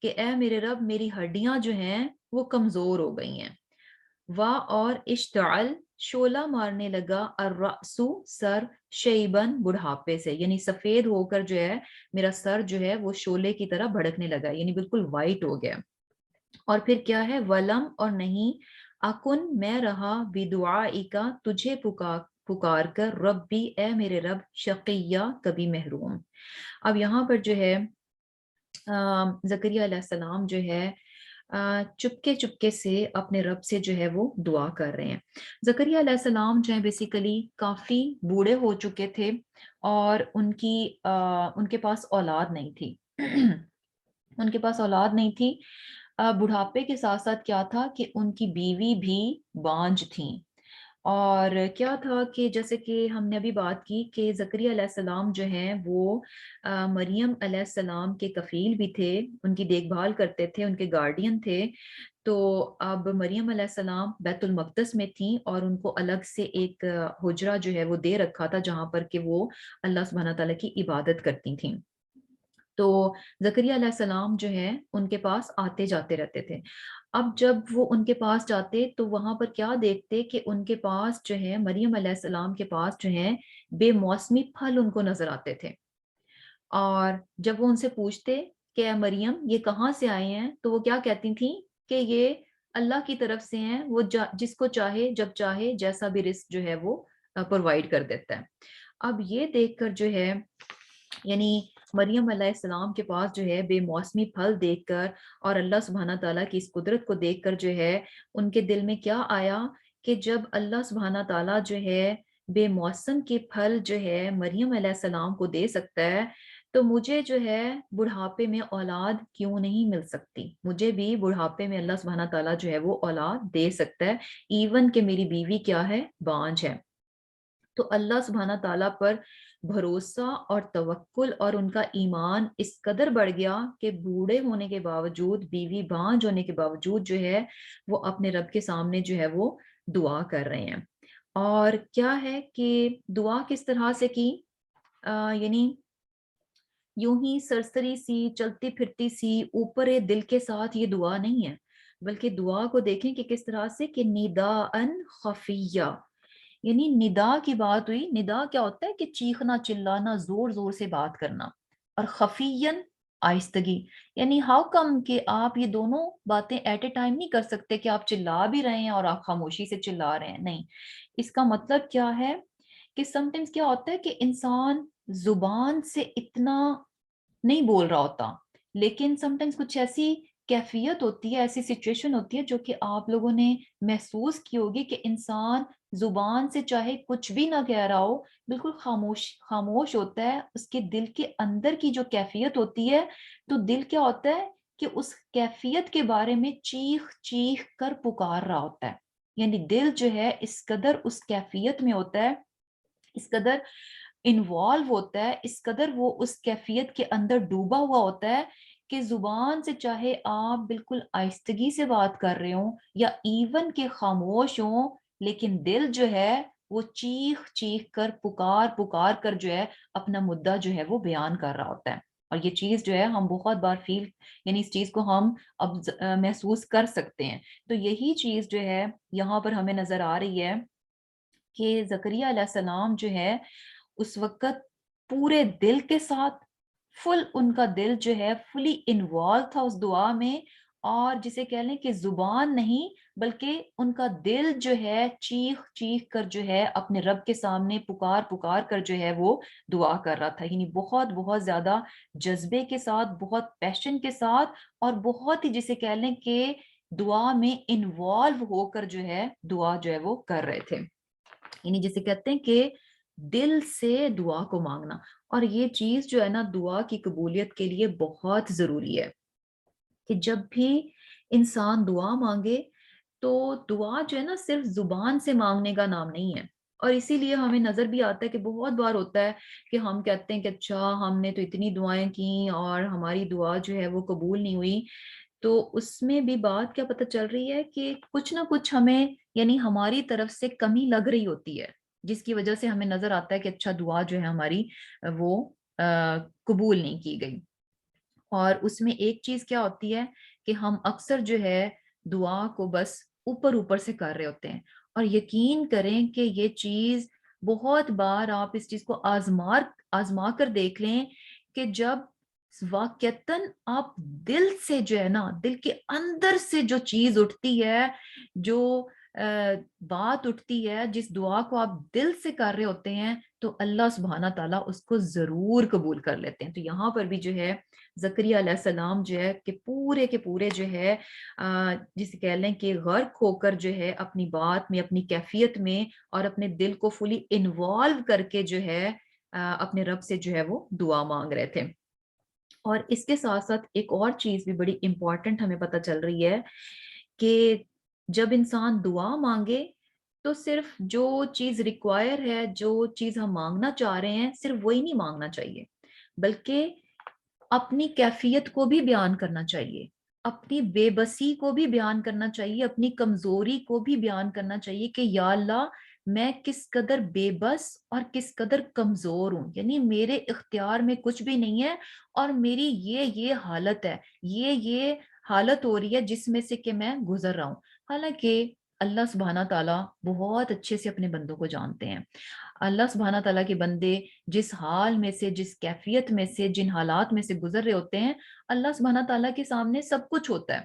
کہ اے میرے رب میری ہڈیاں جو ہیں وہ کمزور ہو گئی ہیں، اور اشتعل، شعلہ مارنے لگا، الرأس، سر، شیبن، بڑھاپے سے، یعنی سفید ہو کر جو ہے میرا سر جو ہے وہ شعلے کی طرح بھڑکنے لگا، یعنی بالکل وائٹ ہو گیا۔ اور پھر کیا ہے؟ ولم، اور نہیں، اکن، میں رہا، بدعائکا، تجھے پکار کر، ربی، اے میرے رب، شقیہ، کبھی محروم۔ اب یہاں پر جو ہے زکریا علیہ السلام جو ہے چپکے چپکے سے اپنے رب سے جو ہے وہ دعا کر رہے ہیں۔ زکریا علیہ السلام جو ہے بیسیکلی کافی بوڑھے ہو چکے تھے، اور ان کے پاس اولاد نہیں تھی ان کے پاس اولاد نہیں تھی۔ بڑھاپے کے ساتھ ساتھ کیا تھا کہ ان کی بیوی بھی بانجھ تھیں، اور کیا تھا کہ جیسے کہ ہم نے ابھی بات کی کہ زکریا علیہ السلام جو ہیں وہ مریم علیہ السلام کے کفیل بھی تھے، ان کی دیکھ بھال کرتے تھے، ان کے گارڈین تھے۔ تو اب مریم علیہ السلام بیت المقدس میں تھیں، اور ان کو الگ سے ایک حجرہ جو ہے وہ دے رکھا تھا جہاں پر کہ وہ اللہ سبحانہ تعالیٰ کی عبادت کرتی تھیں۔ تو زکریا علیہ السلام جو ہے ان کے پاس آتے جاتے رہتے تھے۔ اب جب وہ ان کے پاس جاتے تو وہاں پر کیا دیکھتے کہ ان کے پاس جو ہے مریم علیہ السلام کے پاس جو ہے بے موسمی پھل ان کو نظر آتے تھے، اور جب وہ ان سے پوچھتے کہ اے مریم یہ کہاں سے آئے ہیں، تو وہ کیا کہتی تھیں کہ یہ اللہ کی طرف سے ہیں، وہ جس کو چاہے جب چاہے جیسا بھی رزق جو ہے وہ پرووائڈ کر دیتا ہے۔ اب یہ دیکھ کر جو ہے یعنی مریم علیہ السلام کے پاس جو ہے بے موسمی پھل دیکھ کر اور اللہ سبحانہ تعالیٰ کی اس قدرت کو دیکھ کر جو ہے ان کے دل میں کیا آیا کہ جب اللہ سبحانہ تعالیٰ جو ہے بے موسم کے پھل جو ہے مریم علیہ السلام کو دے سکتا ہے، تو مجھے جو ہے بڑھاپے میں اولاد کیوں نہیں مل سکتی؟ مجھے بھی بڑھاپے میں اللہ سبحانہ تعالیٰ جو ہے وہ اولاد دے سکتا ہے، ایون کہ میری بیوی کیا ہے؟ بانجھ ہے۔ تو اللہ سبحانہ تعالیٰ پر بھروسہ اور توکل اور ان کا ایمان اس قدر بڑھ گیا کہ بوڑھے ہونے کے باوجود، بیوی بانجھ ہونے کے باوجود جو ہے وہ اپنے رب کے سامنے جو ہے وہ دعا کر رہے ہیں۔ اور کیا ہے کہ دعا کس طرح سے کی؟ یعنی یوں ہی سرسری سی، چلتی پھرتی سی، اوپر دل کے ساتھ یہ دعا نہیں ہے، بلکہ دعا کو دیکھیں کہ کس طرح سے کہ نداءن خفیہ، یعنی ندا کی بات ہوئی۔ ندا کیا ہوتا ہے کہ چیخنا، چلانا، زور زور سے بات کرنا، اور خفین آہستگی، یعنی ہاؤ کم کہ آپ یہ دونوں باتیں ایٹ اے ٹائم نہیں کر سکتے کہ آپ چلا بھی رہے ہیں اور آپ خاموشی سے چلا رہے ہیں، نہیں. اس کا مطلب کیا ہے کہ سم ٹائمز کیا ہوتا ہے کہ انسان زبان سے اتنا نہیں بول رہا ہوتا، لیکن سم ٹائمز کچھ ایسی کیفیت ہوتی ہے، ایسی سچویشن ہوتی ہے جو کہ آپ لوگوں نے محسوس کی ہوگی کہ انسان زبان سے چاہے کچھ بھی نہ کہہ رہا ہو، بالکل خاموش خاموش ہوتا ہے. اس کے دل کے اندر کی جو کیفیت ہوتی ہے، تو دل کیا ہوتا ہے کہ اس کیفیت کے بارے میں چیخ چیخ کر پکار رہا ہوتا ہے. یعنی دل جو ہے اس قدر اس کیفیت میں ہوتا ہے، اس قدر انوالو ہوتا ہے، اس قدر وہ اس کیفیت کے اندر ڈوبا ہوا ہوتا ہے کہ زبان سے چاہے آپ بالکل آہستگی سے بات کر رہے ہوں یا ایون کہ خاموش ہوں، لیکن دل جو ہے وہ چیخ چیخ کر پکار پکار کر جو ہے اپنا مدعا جو ہے وہ بیان کر رہا ہوتا ہے. اور یہ چیز جو ہے ہم بہت بار فیل، یعنی اس چیز کو ہم اب محسوس کر سکتے ہیں. تو یہی چیز جو ہے یہاں پر ہمیں نظر آ رہی ہے کہ زکریا علیہ السلام جو ہے اس وقت پورے دل کے ساتھ، فل ان کا دل جو ہے فلی انوالو تھا اس دعا میں، اور جسے کہہ لیں کہ زبان نہیں بلکہ ان کا دل جو ہے چیخ چیخ کر جو ہے اپنے رب کے سامنے پکار پکار کر جو ہے وہ دعا کر رہا تھا. یعنی بہت بہت زیادہ جذبے کے ساتھ، بہت پیشن کے ساتھ، اور بہت ہی جسے کہہ لیں کہ دعا میں انوالو ہو کر جو ہے دعا جو ہے وہ کر رہے تھے. یعنی جسے کہتے ہیں کہ دل سے دعا کو مانگنا. اور یہ چیز جو ہے نا دعا کی قبولیت کے لیے بہت ضروری ہے کہ جب بھی انسان دعا مانگے تو دعا جو ہے نا صرف زبان سے مانگنے کا نام نہیں ہے. اور اسی لیے ہمیں نظر بھی آتا ہے کہ بہت بار ہوتا ہے کہ ہم کہتے ہیں کہ اچھا ہم نے تو اتنی دعائیں کی اور ہماری دعا جو ہے وہ قبول نہیں ہوئی. تو اس میں بھی بات کیا پتہ چل رہی ہے کہ کچھ نہ کچھ ہمیں، یعنی ہماری طرف سے کمی لگ رہی ہوتی ہے، جس کی وجہ سے ہمیں نظر آتا ہے کہ اچھا دعا جو ہے ہماری وہ قبول نہیں کی گئی. اور اس میں ایک چیز کیا ہوتی ہے کہ ہم اکثر جو ہے دعا کو بس اوپر اوپر سے کر رہے ہوتے ہیں. اور یقین کریں کہ یہ چیز بہت بار آپ اس چیز کو آزما کر دیکھ لیں کہ جب واقعتاً آپ دل سے جو ہے نا، دل کے اندر سے جو چیز اٹھتی ہے، جو بات اٹھتی ہے، جس دعا کو آپ دل سے کر رہے ہوتے ہیں، تو اللہ سبحانہ تعالیٰ اس کو ضرور قبول کر لیتے ہیں. تو یہاں پر بھی جو ہے زکریا علیہ السلام جو ہے کہ پورے کے پورے جو ہے جسے کہہ لیں کہ غرق ہو کر جو ہے اپنی بات میں، اپنی کیفیت میں، اور اپنے دل کو فلی انوالو کر کے جو ہے اپنے رب سے جو ہے وہ دعا مانگ رہے تھے. اور اس کے ساتھ ساتھ ایک اور چیز بھی بڑی امپورٹنٹ ہمیں پتہ چل رہی ہے کہ جب انسان دعا مانگے تو صرف جو چیز ریکوائر ہے، جو چیز ہم مانگنا چاہ رہے ہیں، صرف وہی نہیں مانگنا چاہیے، بلکہ اپنی کیفیت کو بھی بیان کرنا چاہیے، اپنی بے بسی کو بھی بیان کرنا چاہیے، اپنی کمزوری کو بھی بیان کرنا چاہیے کہ یا اللہ میں کس قدر بے بس اور کس قدر کمزور ہوں. یعنی میرے اختیار میں کچھ بھی نہیں ہے، اور میری یہ حالت ہے، یہ حالت ہو رہی ہے جس میں سے کہ میں گزر رہا ہوں. حالانکہ اللہ سبحانہ تعالیٰ بہت اچھے سے اپنے بندوں کو جانتے ہیں. اللہ سبحانہ تعالیٰ کے بندے جس حال میں سے، جس کیفیت میں سے، جن حالات میں سے گزر رہے ہوتے ہیں، اللہ سبحانہ تعالیٰ کے سامنے سب کچھ ہوتا ہے.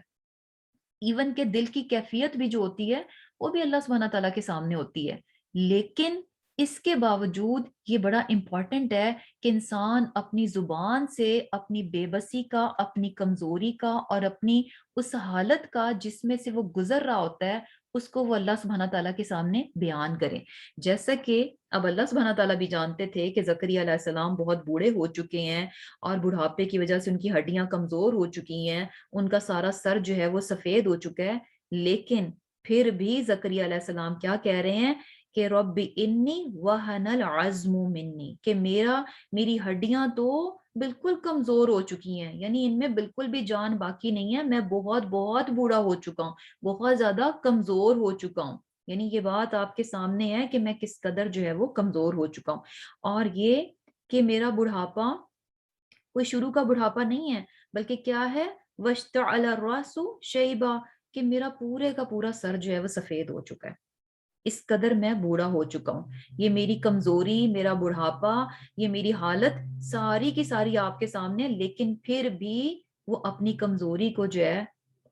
ایون کہ دل کی کیفیت بھی جو ہوتی ہے وہ بھی اللہ سبحانہ تعالیٰ کے سامنے ہوتی ہے. لیکن اس کے باوجود یہ بڑا امپورٹنٹ ہے کہ انسان اپنی زبان سے اپنی بے بسی کا، اپنی کمزوری کا، اور اپنی اس حالت کا جس میں سے وہ گزر رہا ہوتا ہے، اس کو وہ اللہ سبحانہ تعالیٰ کے سامنے بیان کرے. جیسا کہ اب اللہ سبحانہ تعالیٰ بھی جانتے تھے کہ زکریا علیہ السلام بہت بوڑھے ہو چکے ہیں، اور بڑھاپے کی وجہ سے ان کی ہڈیاں کمزور ہو چکی ہیں، ان کا سارا سر جو ہے وہ سفید ہو چکا ہے. لیکن پھر بھی زکریا علیہ السلام کیا کہہ رہے ہیں کہ رب انی وہن العظم منی، کہ میری ہڈیاں تو بالکل کمزور ہو چکی ہیں، یعنی ان میں بالکل بھی جان باقی نہیں ہے، میں بہت بہت بوڑھا ہو چکا ہوں، بہت زیادہ کمزور ہو چکا ہوں. یعنی یہ بات آپ کے سامنے ہے کہ میں کس قدر جو ہے وہ کمزور ہو چکا ہوں. اور یہ کہ میرا بڑھاپا کوئی شروع کا بڑھاپا نہیں ہے، بلکہ کیا ہے، وَاشْتَعَلَ الرَّأْسُ شَيْبًا، کہ میرا پورے کا پورا سر جو ہے وہ سفید ہو چکا ہے. اس قدر میں بوڑھا ہو چکا ہوں. یہ میری کمزوری، میرا بڑھاپا، یہ میری حالت ساری کی ساری آپ کے سامنے، لیکن پھر بھی وہ اپنی کمزوری کو جو ہے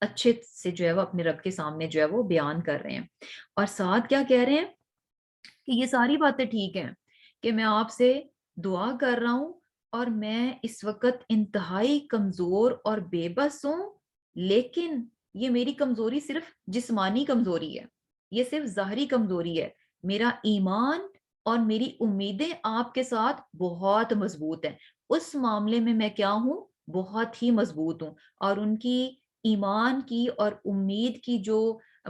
اچھے سے جو ہے وہ اپنے رب کے سامنے جو ہے وہ بیان کر رہے ہیں. اور ساتھ کیا کہہ رہے ہیں کہ یہ ساری باتیں ٹھیک ہیں کہ میں آپ سے دعا کر رہا ہوں اور میں اس وقت انتہائی کمزور اور بے بس ہوں، لیکن یہ میری کمزوری صرف جسمانی کمزوری ہے، یہ صرف ظاہری کمزوری ہے. میرا ایمان اور میری امیدیں آپ کے ساتھ بہت مضبوط ہیں. اس معاملے میں کیا ہوں؟ بہت ہی مضبوط ہوں. اور ان کی ایمان کی اور امید کی جو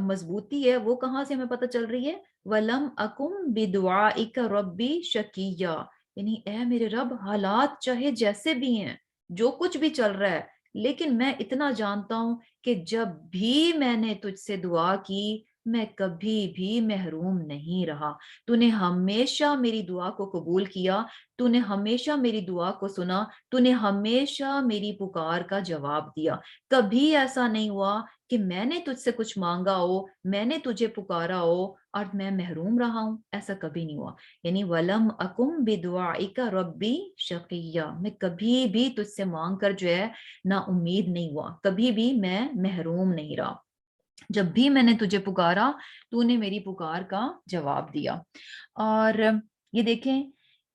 مضبوطی ہے وہ کہاں سے ہمیں پتہ چل رہی ہے؟ وَلَمْ أَكُمْ بِدُعَائِكَ رَبِّ شَقِيًّا، یعنی اے میرے رب، حالات چاہے جیسے بھی ہیں، جو کچھ بھی چل رہا ہے، لیکن میں اتنا جانتا ہوں کہ جب بھی میں نے تجھ سے دعا کی میں کبھی بھی محروم نہیں رہا. تو نے ہمیشہ میری دعا کو قبول کیا، تو نے ہمیشہ میری دعا کو سنا، تو نے ہمیشہ میری پکار کا جواب دیا. کبھی ایسا نہیں ہوا کہ میں نے تجھ سے کچھ مانگا ہو، میں نے تجھے پکارا ہو اور میں محروم رہا ہوں. ایسا کبھی نہیں ہوا. یعنی وَلَمْ أَكُمْ بِدُعَائِكَ رَبِّ شَقِيًّا، میں کبھی بھی تجھ سے مانگ کر جو ہے نا امید نہیں ہوا، کبھی بھی میں محروم نہیں رہا. جب بھی میں نے تجھے پکارا تو نے میری پکار کا جواب دیا. اور یہ دیکھیں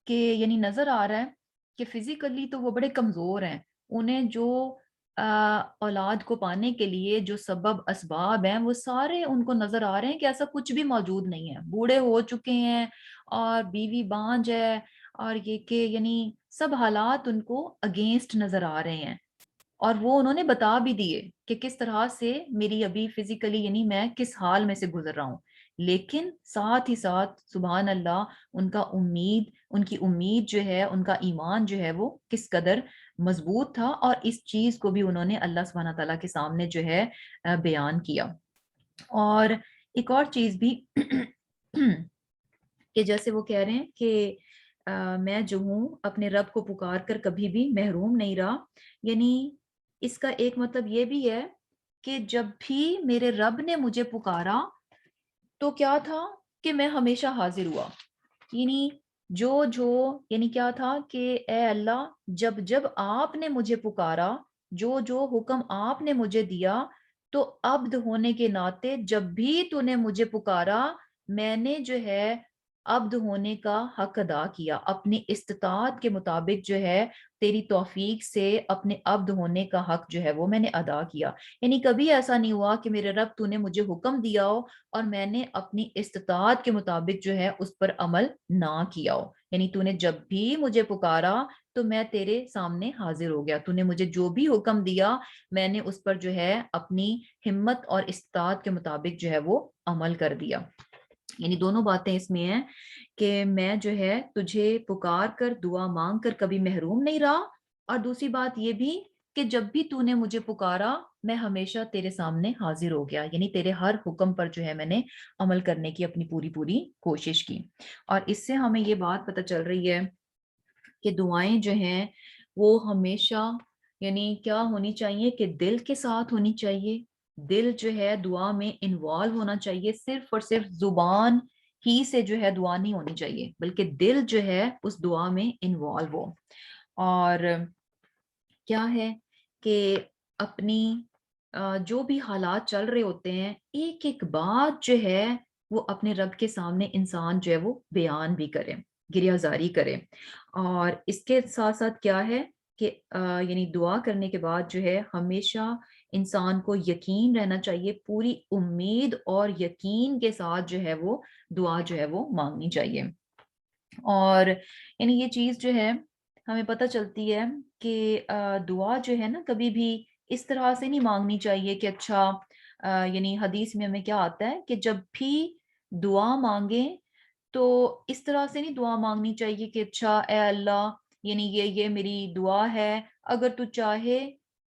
کہ یعنی نظر آ رہا ہے کہ فزیکلی تو وہ بڑے کمزور ہیں، انہیں جو اولاد کو پانے کے لیے جو سبب اسباب ہیں وہ سارے ان کو نظر آ رہے ہیں کہ ایسا کچھ بھی موجود نہیں ہے. بوڑھے ہو چکے ہیں اور بیوی بانجھ ہے، اور یہ کہ یعنی سب حالات ان کو اگینسٹ نظر آ رہے ہیں. اور وہ انہوں نے بتا بھی دیے کہ کس طرح سے میری ابھی فزیکلی یعنی میں کس حال میں سے گزر رہا ہوں. لیکن ساتھ ہی ساتھ سبحان اللہ ان کی امید جو ہے، ان کا ایمان جو ہے وہ کس قدر مضبوط تھا، اور اس چیز کو بھی انہوں نے اللہ سبحانہ تعالیٰ کے سامنے جو ہے بیان کیا. اور ایک اور چیز بھی کہ جیسے وہ کہہ رہے ہیں کہ میں جو ہوں اپنے رب کو پکار کر کبھی بھی محروم نہیں رہا. یعنی اس کا ایک مطلب یہ بھی ہے کہ جب بھی میرے رب نے مجھے پکارا تو کیا تھا کہ میں ہمیشہ حاضر ہوا. یعنی جو یعنی کیا تھا کہ اے اللہ، جب جب آپ نے مجھے پکارا، جو حکم آپ نے مجھے دیا، تو عبد ہونے کے ناطے جب بھی تو نے مجھے پکارا میں نے جو ہے عبد ہونے کا حق ادا کیا. اپنی استطاعت کے مطابق جو ہے تیری توفیق سے اپنے عبد ہونے کا حق جو ہے وہ میں نے ادا کیا. یعنی کبھی ایسا نہیں ہوا کہ میرے رب تو نے مجھے حکم دیا ہو اور میں نے اپنی استطاعت کے مطابق جو ہے اس پر عمل نہ کیا ہو. یعنی تو نے جب بھی مجھے پکارا تو میں تیرے سامنے حاضر ہو گیا. تو نے مجھے جو بھی حکم دیا میں نے اس پر جو ہے اپنی ہمت اور استطاعت کے مطابق جو ہے وہ عمل کر دیا. یعنی دونوں باتیں اس میں ہیں کہ میں جو ہے تجھے پکار کر دعا مانگ کر کبھی محروم نہیں رہا، اور دوسری بات یہ بھی کہ جب بھی تو نے مجھے پکارا میں ہمیشہ تیرے سامنے حاضر ہو گیا. یعنی تیرے ہر حکم پر جو ہے میں نے عمل کرنے کی اپنی پوری کوشش کی. اور اس سے ہمیں یہ بات پتہ چل رہی ہے کہ دعائیں جو ہیں وہ ہمیشہ یعنی کیا ہونی چاہیے کہ دل کے ساتھ ہونی چاہیے. دل جو ہے دعا میں انوالو ہونا چاہیے. صرف اور صرف زبان ہی سے جو ہے دعا نہیں ہونی چاہیے، بلکہ دل جو ہے اس دعا میں انوالو ہو. اور کیا ہے کہ اپنی جو بھی حالات چل رہے ہوتے ہیں ایک ایک بات جو ہے وہ اپنے رب کے سامنے انسان جو ہے وہ بیان بھی کرے، گریہ زاری کرے. اور اس کے ساتھ ساتھ کیا ہے کہ یعنی دعا کرنے کے بعد جو ہے ہمیشہ انسان کو یقین رہنا چاہیے، پوری امید اور یقین کے ساتھ جو ہے وہ دعا جو ہے وہ مانگنی چاہیے. اور یعنی یہ چیز جو ہے ہمیں پتہ چلتی ہے کہ دعا جو ہے نا کبھی بھی اس طرح سے نہیں مانگنی چاہیے کہ اچھا یعنی حدیث میں ہمیں کیا آتا ہے کہ جب بھی دعا مانگیں تو اس طرح سے نہیں دعا مانگنی چاہیے کہ اچھا اے اللہ، یعنی یہ میری دعا ہے، اگر تو چاہے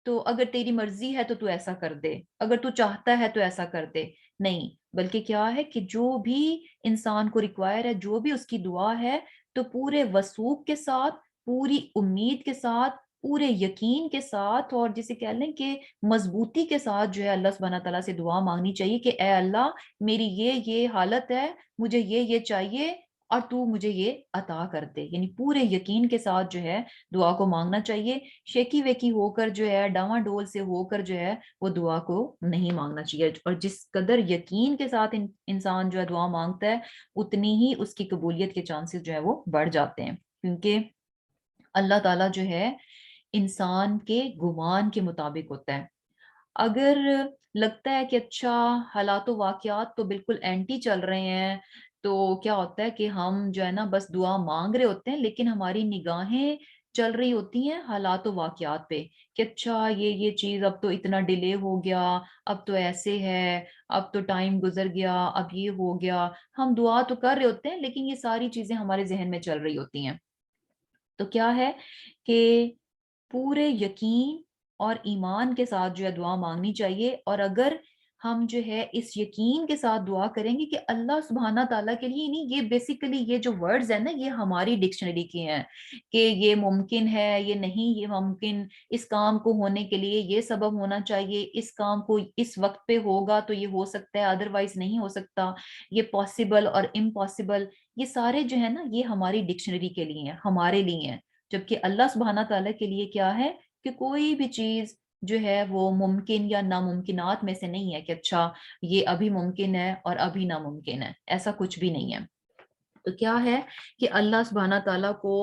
تو اگر تیری مرضی ہے تو ایسا کر دے، اگر تو چاہتا ہے تو ایسا کر دے. نہیں، بلکہ کیا ہے کہ جو بھی انسان کو ریکوائر ہے، جو بھی اس کی دعا ہے، تو پورے وثوق کے ساتھ، پوری امید کے ساتھ، پورے یقین کے ساتھ، اور جسے کہہ لیں کہ مضبوطی کے ساتھ جو ہے اللہ سبحانہ تعالیٰ سے دعا مانگنی چاہیے کہ اے اللہ، میری یہ حالت ہے، مجھے یہ چاہیے، اور تو مجھے یہ عطا کر دے. یعنی پورے یقین کے ساتھ جو ہے دعا کو مانگنا چاہیے. شیکی ویکی ہو کر جو ہے ڈاواں ڈول سے ہو کر جو ہے وہ دعا کو نہیں مانگنا چاہیے. اور جس قدر یقین کے ساتھ انسان جو ہے دعا مانگتا ہے اتنی ہی اس کی قبولیت کے چانسز جو ہے وہ بڑھ جاتے ہیں. کیونکہ اللہ تعالیٰ جو ہے انسان کے گمان کے مطابق ہوتا ہے. اگر لگتا ہے کہ اچھا حالات و واقعات تو بالکل اینٹی چل رہے ہیں، تو کیا ہوتا ہے کہ ہم جو ہے نا بس دعا مانگ رہے ہوتے ہیں لیکن ہماری نگاہیں چل رہی ہوتی ہیں حالات و واقعات پہ کہ اچھا یہ چیز اب تو اتنا ڈیلے ہو گیا، اب تو ایسے ہے، اب تو ٹائم گزر گیا، اب یہ ہو گیا. ہم دعا تو کر رہے ہوتے ہیں لیکن یہ ساری چیزیں ہمارے ذہن میں چل رہی ہوتی ہیں. تو کیا ہے کہ پورے یقین اور ایمان کے ساتھ جو ہے دعا مانگنی چاہیے. اور اگر ہم جو ہے اس یقین کے ساتھ دعا کریں گے کہ اللہ سبحانہ تعالیٰ کے لیے، نہیں یہ بیسیکلی یہ جو ورڈز ہیں نا یہ ہماری ڈکشنری کی ہیں کہ یہ ممکن ہے، یہ نہیں، یہ ممکن، اس کام کو ہونے کے لیے یہ سبب ہونا چاہیے، اس کام کو اس وقت پہ ہوگا تو یہ ہو سکتا ہے ادروائز نہیں ہو سکتا، یہ پاسبل اور امپاسبل، یہ سارے جو ہے نا یہ ہماری ڈکشنری کے لیے ہیں، ہمارے لیے ہیں. جبکہ اللہ سبحانہ تعالیٰ کے لیے کیا ہے کہ کوئی بھی چیز جو ہے وہ ممکن یا ناممکنات میں سے نہیں ہے کہ اچھا یہ ابھی ممکن ہے اور ابھی ناممکن ہے. ایسا کچھ بھی نہیں ہے. تو کیا ہے کہ اللہ سبحانہ تعالیٰ کو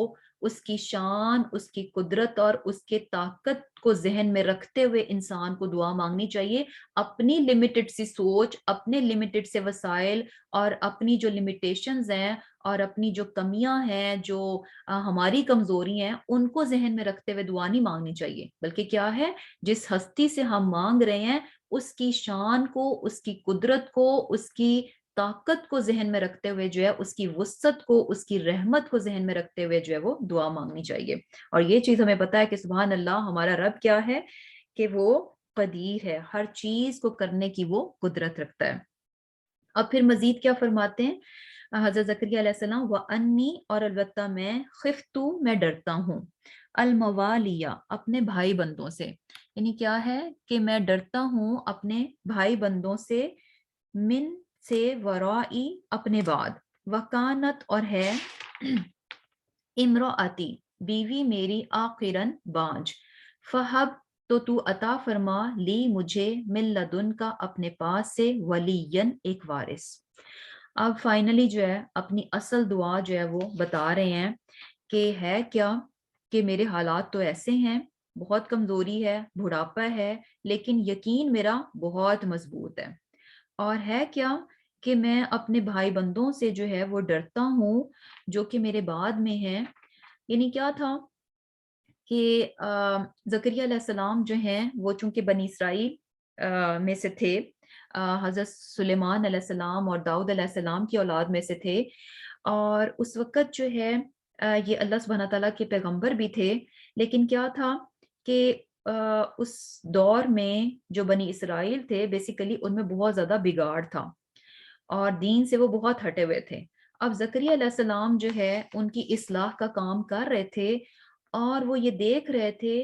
اس کی شان، اس کی قدرت اور اس کے طاقت کو ذہن میں رکھتے ہوئے انسان کو دعا مانگنی چاہیے. اپنی لمیٹڈ سی سوچ، اپنے لمیٹڈ سے وسائل اور اپنی جو لمیٹیشنز ہیں اور اپنی جو کمیاں ہیں، جو ہماری کمزوری ہیں، ان کو ذہن میں رکھتے ہوئے دعا نہیں مانگنی چاہیے. بلکہ کیا ہے، جس ہستی سے ہم مانگ رہے ہیں اس کی شان کو، اس کی قدرت کو، اس کی طاقت کو ذہن میں رکھتے ہوئے جو ہے اس کی وسعت کو، اس کی رحمت کو ذہن میں رکھتے ہوئے جو ہے وہ دعا مانگنی چاہیے. اور یہ چیز ہمیں پتا ہے کہ سبحان اللہ ہمارا رب کیا ہے کہ وہ قدیر ہے، ہر چیز کو کرنے کی وہ قدرت رکھتا ہے. اب پھر مزید کیا فرماتے ہیں حضرت زکریا علیہ السلام، وَأَنِّي، اور البتہ میں ڈرتا ہوں، الموالیہ، اپنے بھائی بندوں سے. یعنی کیا ہے کہ میں ڈرتا ہوں اپنے بھائی بندوں سے، من سے، ورائی، اپنے بعد، وکانت، اور ہے، امراتی، بیوی میری، آخرن، بانج، فہب، تو عطا فرما، لی، مجھے، من لدن کا، اپنے پاس سے، ولین، ایک وارث. اب فائنلی جو ہے اپنی اصل دعا جو ہے وہ بتا رہے ہیں کہ ہے کیا کہ میرے حالات تو ایسے ہیں، بہت کمزوری ہے، بڑھاپا ہے، لیکن یقین میرا بہت مضبوط ہے. اور ہے کیا کہ میں اپنے بھائی بندوں سے جو ہے وہ ڈرتا ہوں جو کہ میرے بعد میں ہیں. یعنی کیا تھا کہ زکریا علیہ السلام جو ہیں وہ چونکہ بنی اسرائیل میں سے تھے، حضرت سلیمان علیہ السلام اور داؤد علیہ السلام کی اولاد میں سے تھے. اور اس وقت جو ہے یہ اللہ سبحانہ تعالیٰ کے پیغمبر بھی تھے. لیکن کیا تھا کہ اس دور میں جو بنی اسرائیل تھے بیسیکلی ان میں بہت زیادہ بگاڑ تھا اور دین سے وہ بہت ہٹے ہوئے تھے. اب زکریا علیہ السلام جو ہے ان کی اصلاح کا کام کر رہے تھے اور وہ یہ دیکھ رہے تھے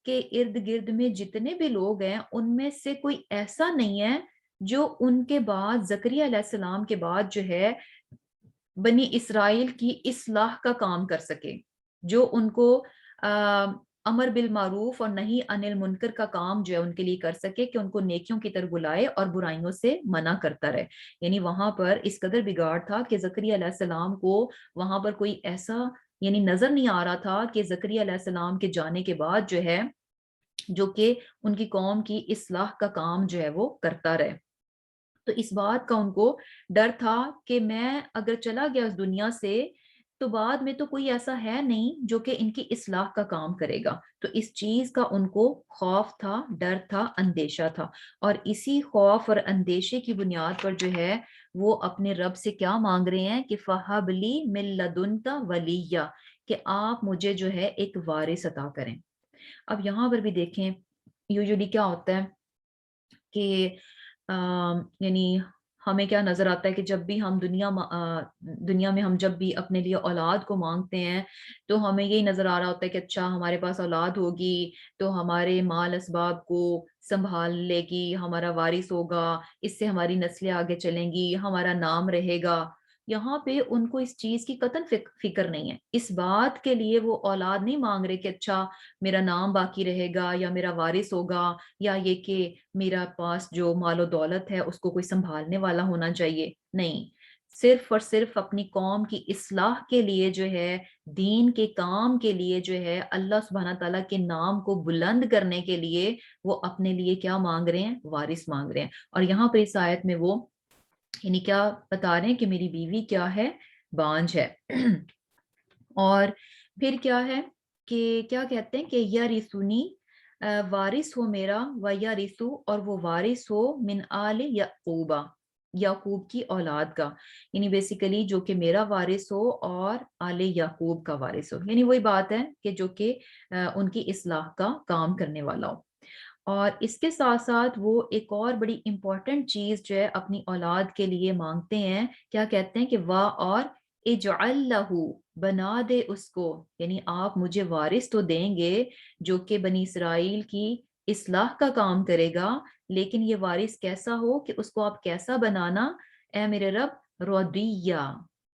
کہ ارد گرد میں جتنے بھی لوگ ہیں ان میں سے کوئی ایسا نہیں ہے جو ان کے بعد، زکریا علیہ السلام کے بعد جو ہے بنی اسرائیل کی اصلاح کا کام کر سکے، جو ان کو امر بالمعروف اور نہی عن المنکر کا کام جو ہے ان کے لیے کر سکے کہ ان کو نیکیوں کی طرف بلائے اور برائیوں سے منع کرتا رہے. یعنی وہاں پر اس قدر بگاڑ تھا کہ زکریا علیہ السلام کو وہاں پر کوئی ایسا یعنی نظر نہیں آ رہا تھا کہ زکریا علیہ السلام کے جانے کے بعد جو ہے جو کہ ان کی قوم کی اصلاح کا کام جو ہے وہ کرتا رہے. تو اس بات کا ان کو ڈر تھا کہ میں اگر چلا گیا اس دنیا سے تو بعد میں تو کوئی ایسا ہے نہیں جو کہ ان کی اصلاح کا کام کرے گا. تو اس چیز کا ان کو خوف تھا، ڈر تھا، اندیشہ تھا. اور اسی خوف اور اندیشے کی بنیاد پر جو ہے وہ اپنے رب سے کیا مانگ رہے ہیں کہ فَهَبْ لِي مِن لَدُنْكَ وَلِيًّا، کہ آپ مجھے جو ہے ایک وارث عطا کریں. اب یہاں پر بھی دیکھیں یوزلی کیا ہوتا ہے کہ یعنی ہمیں کیا نظر آتا ہے کہ جب بھی ہم دنیا میں ہم جب بھی اپنے لیے اولاد کو مانگتے ہیں تو ہمیں یہی نظر آ رہا ہوتا ہے کہ اچھا ہمارے پاس اولاد ہوگی تو ہمارے مال اسباب کو سنبھال لے گی، ہمارا وارث ہوگا، اس سے ہماری نسلیں آگے چلیں گی، ہمارا نام رہے گا. یہاں پہ ان کو اس چیز کی قطن فکر نہیں ہے، اس بات کے لیے وہ اولاد نہیں مانگ رہے کہ اچھا میرا نام باقی رہے گا یا میرا وارث ہوگا، یا یہ کہ میرا پاس جو مال و دولت ہے اس کو کوئی سنبھالنے والا ہونا چاہیے، نہیں، صرف اور صرف اپنی قوم کی اصلاح کے لیے جو ہے، دین کے کام کے لیے جو ہے، اللہ سبحانہ تعالیٰ کے نام کو بلند کرنے کے لیے وہ اپنے لیے کیا مانگ رہے ہیں؟ وارث مانگ رہے ہیں۔ اور یہاں پر اس آیت میں وہ یعنی کیا بتا رہے ہیں کہ میری بیوی کیا ہے؟ بانجھ ہے۔ اور پھر کیا ہے کہ کیا کہتے ہیں کہ یا رسونی، وارث ہو میرا، و یا رسو، اور وہ وارث ہو من آل یعقوبہ، یعقوب کی اولاد کا، یعنی بیسیکلی جو کہ میرا وارث ہو اور آل یعقوب کا وارث ہو، یعنی وہی بات ہے کہ جو کہ ان کی اصلاح کا کام کرنے والا ہو۔ اور اس کے ساتھ ساتھ وہ ایک اور بڑی امپورٹنٹ چیز جو ہے اپنی اولاد کے لیے مانگتے ہیں، کیا کہتے ہیں کہ واہ اور اجعل لہو، بنا دے اس کو، یعنی آپ مجھے وارث تو دیں گے جو کہ بنی اسرائیل کی اصلاح کا کام کرے گا، لیکن یہ وارث کیسا ہو کہ اس کو آپ کیسا بنانا؟ اے میرے رب، رضیہ،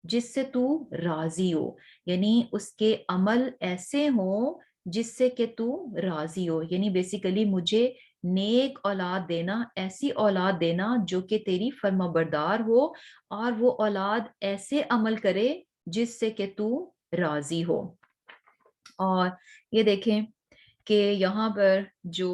جس سے تو راضی ہو، یعنی اس کے عمل ایسے ہوں جس سے کہ تو راضی ہو، یعنی بیسیکلی مجھے نیک اولاد دینا، ایسی اولاد دینا جو کہ تیری فرما بردار ہو، اور وہ اولاد ایسے عمل کرے جس سے کہ تو راضی ہو۔ اور یہ دیکھیں کہ یہاں پر جو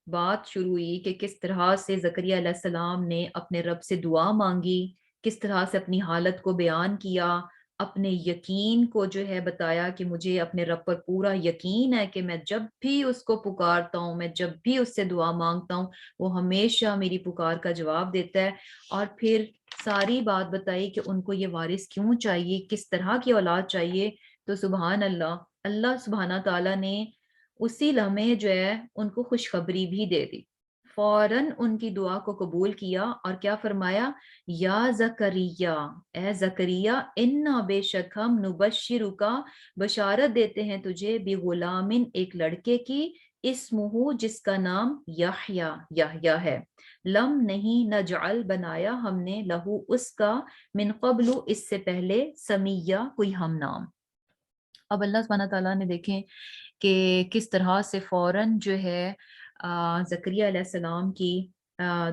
بات شروع ہوئی کہ کس طرح سے زکریا علیہ السلام نے اپنے رب سے دعا مانگی، کس طرح سے اپنی حالت کو بیان کیا، اپنے یقین کو جو ہے بتایا کہ مجھے اپنے رب پر پورا یقین ہے کہ میں جب بھی اس کو پکارتا ہوں، میں جب بھی اس سے دعا مانگتا ہوں، وہ ہمیشہ میری پکار کا جواب دیتا ہے۔ اور پھر ساری بات بتائی کہ ان کو یہ وارث کیوں چاہیے، کس طرح کی اولاد چاہیے۔ تو سبحان اللہ، اللہ سبحانہ تعالیٰ نے اسی لمحے جو ہے ان کو خوشخبری بھی دے دی، فوراً ان کی دعا کو قبول کیا، اور کیا فرمایا؟ یا زکریا، اے زکریا، انا، بے شک ہم، نبشرکا، بشارت دیتے ہیں تجھے، بغلامن، ایک لڑکے کی، اسمہ، جس کا نام یحییٰ، یحییٰ ہے، لم، نہیں، نجعل، بنایا ہم نے، لہو، اس کا، من قبل، اس سے پہلے، سمیہ، کوئی ہم نام۔ اب اللہ سبحانہ تعالیٰ نے دیکھیں کہ کس طرح سے فوراً جو ہے زکریا علیہ السلام کی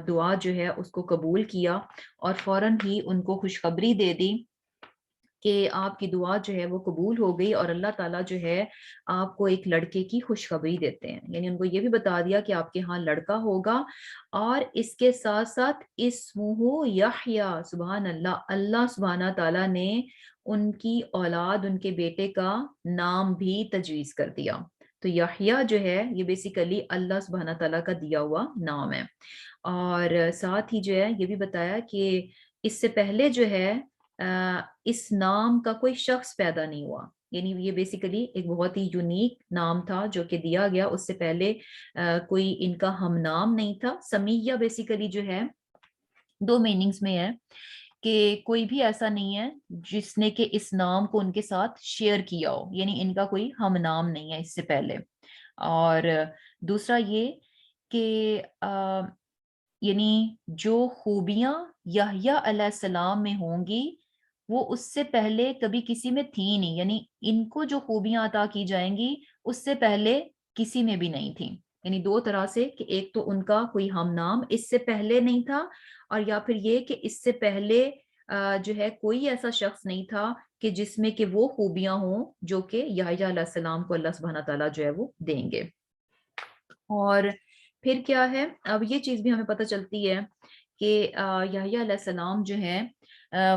دعا جو ہے اس کو قبول کیا، اور فوراً ہی ان کو خوشخبری دے دی کہ آپ کی دعا جو ہے وہ قبول ہو گئی، اور اللہ تعالیٰ جو ہے آپ کو ایک لڑکے کی خوشخبری دیتے ہیں، یعنی ان کو یہ بھی بتا دیا کہ آپ کے ہاں لڑکا ہوگا، اور اس کے ساتھ ساتھ اسمہ یحییٰ، سبحان اللہ، اللہ سبحانہ تعالیٰ نے ان کی اولاد، ان کے بیٹے کا نام بھی تجویز کر دیا۔ تو یحییٰ جو ہے یہ بیسیکلی اللہ سبحانہ تعالیٰ کا دیا ہوا نام ہے۔ اور ساتھ ہی جو ہے یہ بھی بتایا کہ اس سے پہلے جو ہے اس نام کا کوئی شخص پیدا نہیں ہوا، یعنی یہ بیسیکلی ایک بہت ہی یونیک نام تھا جو کہ دیا گیا، اس سے پہلے کوئی ان کا ہم نام نہیں تھا۔ سمیہ بیسیکلی جو ہے دو میننگز میں ہے کہ کوئی بھی ایسا نہیں ہے جس نے کہ اس نام کو ان کے ساتھ شیئر کیا ہو، یعنی ان کا کوئی ہم نام نہیں ہے اس سے پہلے۔ اور دوسرا یہ کہ یعنی جو خوبیاں یحییٰ علیہ السلام میں ہوں گی وہ اس سے پہلے کبھی کسی میں تھی نہیں، یعنی ان کو جو خوبیاں عطا کی جائیں گی اس سے پہلے کسی میں بھی نہیں تھی، یعنی دو طرح سے کہ ایک تو ان کا کوئی ہم نام اس سے پہلے نہیں تھا، اور یا پھر یہ کہ اس سے پہلے جو ہے کوئی ایسا شخص نہیں تھا کہ جس میں کہ وہ خوبیاں ہوں جو کہ یحییٰ علیہ السلام کو اللہ سبحانہ تعالیٰ جو ہے وہ دیں گے۔ اور پھر کیا ہے، اب یہ چیز بھی ہمیں پتہ چلتی ہے کہ یحییٰ علیہ السلام جو ہے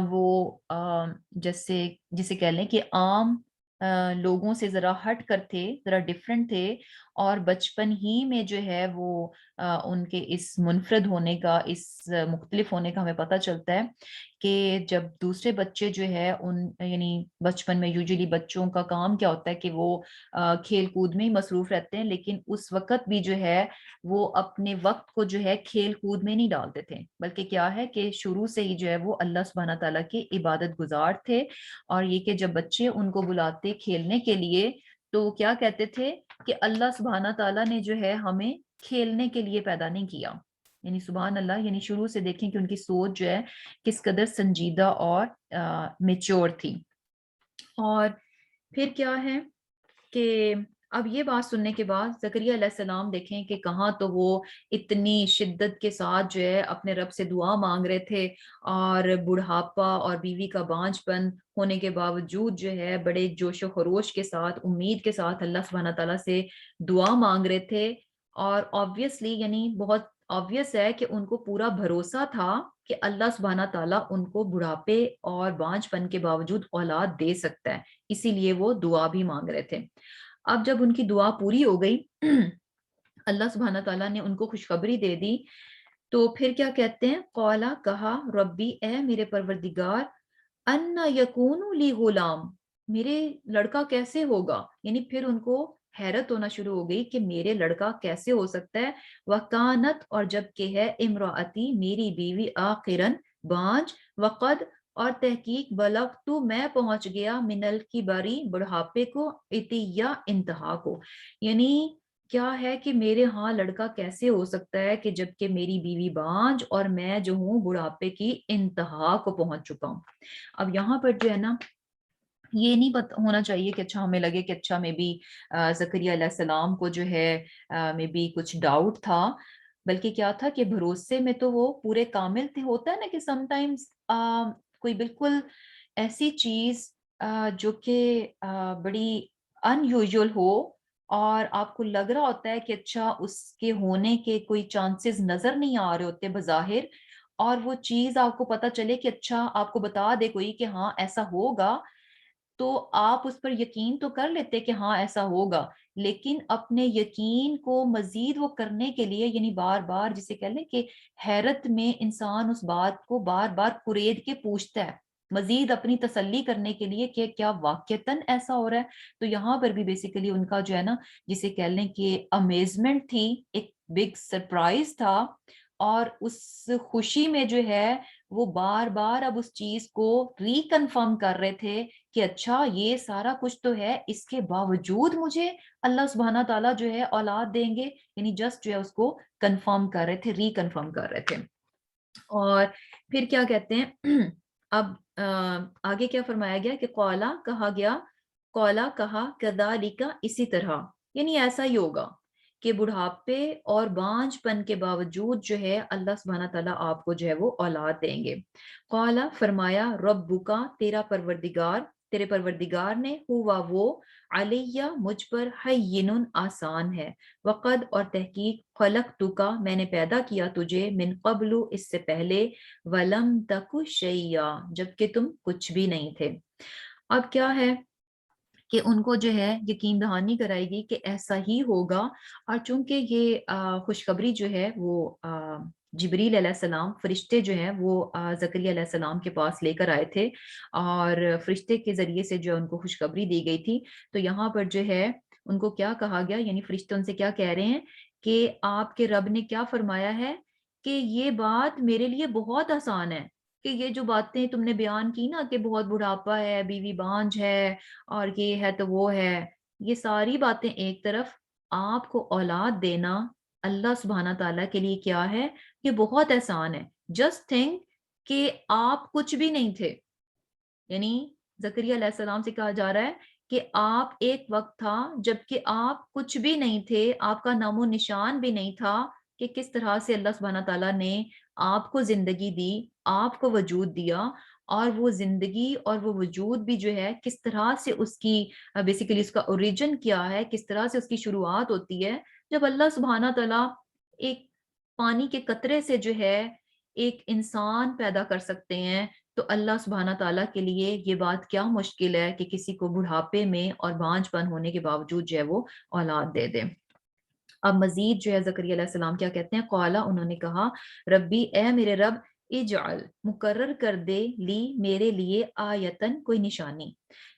وہ جیسے جسے کہہ لیں کہ عام لوگوں سے ذرا ہٹ کر تھے، ذرا ڈفرینٹ تھے، اور بچپن ہی میں جو ہے وہ ان کے اس منفرد ہونے کا، اس مختلف ہونے کا ہمیں پتہ چلتا ہے کہ جب دوسرے بچے جو ہے ان یعنی بچپن میں یوزلی بچوں کا کام کیا ہوتا ہے کہ وہ کھیل کود میں ہی مصروف رہتے ہیں، لیکن اس وقت بھی جو ہے وہ اپنے وقت کو جو ہے کھیل کود میں نہیں ڈالتے تھے، بلکہ کیا ہے کہ شروع سے ہی جو ہے وہ اللہ سبحانہ تعالیٰ کی عبادت گزار تھے، اور یہ کہ جب بچے ان کو بلاتے کھیلنے کے لیے تو کیا کہتے تھے کہ اللہ سبحانہ تعالیٰ نے جو ہے ہمیں کھیلنے کے لیے پیدا نہیں کیا، یعنی سبحان اللہ، یعنی شروع سے دیکھیں کہ ان کی سوچ جو ہے کس قدر سنجیدہ اور میچور تھی۔ اور پھر کیا ہے کہ اب یہ بات سننے کے بعد زکریا علیہ السلام دیکھیں کہ کہاں تو وہ اتنی شدت کے ساتھ جو ہے اپنے رب سے دعا مانگ رہے تھے، اور بڑھاپا اور بیوی کا بانجھ پن ہونے کے باوجود جو ہے بڑے جوش و خروش کے ساتھ، امید کے ساتھ اللہ سبحانہ تعالیٰ سے دعا مانگ رہے تھے۔ اور آبویسلی یعنی بہت آبویس ہے کہ ان کو پورا بھروسہ تھا کہ اللہ سبحانہ تعالیٰ ان کو بڑھاپے اور بانجھ پن کے باوجود اولاد دے سکتا ہے، اسی لیے وہ دعا بھی مانگ رہے تھے۔ اب جب ان کی دعا پوری ہو گئی، اللہ سبحانہ تعالیٰ نے ان کو خوشخبری دے دی، تو پھر کیا کہتے ہیں، قولا کہا ربی اے میرے پروردگار، انا یکون لی غلام، میرے لڑکا کیسے ہوگا، یعنی پھر ان کو حیرت ہونا شروع ہو گئی کہ میرے لڑکا کیسے ہو سکتا ہے، وکانت اور جب کہ ہے، امراتی میری بیوی، آخرن بانج، وقد اور تحقیق، بلغت میں پہنچ گیا، منل کی باری بڑھاپے کو، اتیا انتہا کو، یعنی کیا ہے کہ میرے ہاں لڑکا کیسے ہو سکتا ہے کہ جبکہ میری بیوی بانج اور میں جو ہوں بڑھاپے کی انتہا کو پہنچ چکا ہوں۔ اب یہاں پر جو ہے نا، یہ نہیں ہونا چاہیے کہ اچھا ہمیں لگے کہ اچھا میں بھی زکریا علیہ السلام کو جو ہے میں بھی کچھ ڈاؤٹ تھا، بلکہ کیا تھا کہ بھروسے میں تو وہ پورے کامل تھے۔ ہوتا ہے نا کہ سم ٹائمز کوئی بالکل ایسی چیز جو کہ بڑی ان یوزول ہو، اور آپ کو لگ رہا ہوتا ہے کہ اچھا اس کے ہونے کے کوئی چانسز نظر نہیں آ رہے ہوتے بظاہر، اور وہ چیز آپ کو پتا چلے کہ اچھا آپ کو بتا دے کوئی کہ ہاں ایسا ہوگا، تو آپ اس پر یقین تو کر لیتے کہ ہاں ایسا ہوگا، لیکن اپنے یقین کو مزید وہ کرنے کے لیے، یعنی بار بار جسے کہہ لیں کہ حیرت میں انسان اس بات کو بار بار کرید کے پوچھتا ہے، مزید اپنی تسلی کرنے کے لیے کہ کیا واقعتاً ایسا ہو رہا ہے۔ تو یہاں پر بھی بیسیکلی ان کا جو ہے نا، جسے کہہ لیں کہ امیزمنٹ تھی، ایک بگ سرپرائز تھا، اور اس خوشی میں جو ہے وہ بار بار اب اس چیز کو ری کنفرم کر رہے تھے کہ اچھا یہ سارا کچھ تو ہے، اس کے باوجود مجھے اللہ سبحانہ تعالیٰ جو ہے اولاد دیں گے، یعنی جسٹ جو ہے اس کو کنفرم کر رہے تھے، ری کنفرم کر رہے تھے۔ اور پھر کیا کہتے ہیں، اب آگے کیا فرمایا گیا کہ قولا کہا گیا، قولا کہا کذالک اسی طرح، یعنی ایسا ہی ہوگا کہ بڑھاپے اور بانجھ پن کے باوجود جو ہے اللہ سبحانہ تعالیٰ آپ کو جو ہے وہ اولاد دیں گے۔ قالا فرمایا، ربک تیرا پروردگار، تیرے پروردگار نے، ہوا وہ، علیہ مجھ پر، حین آسان ہے، وقد اور تحقیق، خلقتک میں نے پیدا کیا تجھے، من قبل اس سے پہلے، ولم تک شیئا جبکہ تم کچھ بھی نہیں تھے۔ اب کیا ہے کہ ان کو جو ہے یقین دہانی کرائے گی کہ ایسا ہی ہوگا، اور چونکہ یہ خوشخبری جو ہے وہ جبریل علیہ السلام، فرشتے جو ہیں وہ زکریا علیہ السلام کے پاس لے کر آئے تھے، اور فرشتے کے ذریعے سے جو ان کو خوشخبری دی گئی تھی، تو یہاں پر جو ہے ان کو کیا کہا گیا، یعنی فرشتے ان سے کیا کہہ رہے ہیں کہ آپ کے رب نے کیا فرمایا ہے کہ یہ بات میرے لیے بہت آسان ہے، کہ یہ جو باتیں تم نے بیان کی نا کہ بہت بڑھاپا ہے، بیوی بانجھ ہے، اور یہ ہے تو وہ ہے، یہ ساری باتیں ایک طرف، آپ کو اولاد دینا اللہ سبحانہ تعالیٰ کے لیے کیا ہے، یہ بہت احسان ہے۔ جسٹ تھنک کہ آپ کچھ بھی نہیں تھے، یعنی زکریا علیہ السلام سے کہا جا رہا ہے کہ آپ ایک وقت تھا جبکہ آپ کچھ بھی نہیں تھے، آپ کا نام و نشان بھی نہیں تھا، کہ کس طرح سے اللہ سبحانہ تعالیٰ نے آپ کو زندگی دی، آپ کو وجود دیا، اور وہ زندگی اور وہ وجود بھی جو ہے کس طرح سے اس کی بیسیکلی اس کا اوریجن کیا ہے، کس طرح سے اس کی شروعات ہوتی ہے، جب اللہ سبحانہ تعالیٰ ایک پانی کے قطرے سے جو ہے ایک انسان پیدا کر سکتے ہیں، تو اللہ سبحانہ تعالیٰ کے لیے یہ بات کیا مشکل ہے کہ کسی کو بڑھاپے میں اور بانجھ پن ہونے کے باوجود جو ہے وہ اولاد دے دے۔ اب مزید جو ہے زکریا علیہ السلام کیا کہتے ہیں، قالا انہوں نے کہا، ربی اے میرے رب، اجعل مقرر کر دے، لی میرے لیے، آیتن کوئی نشانی،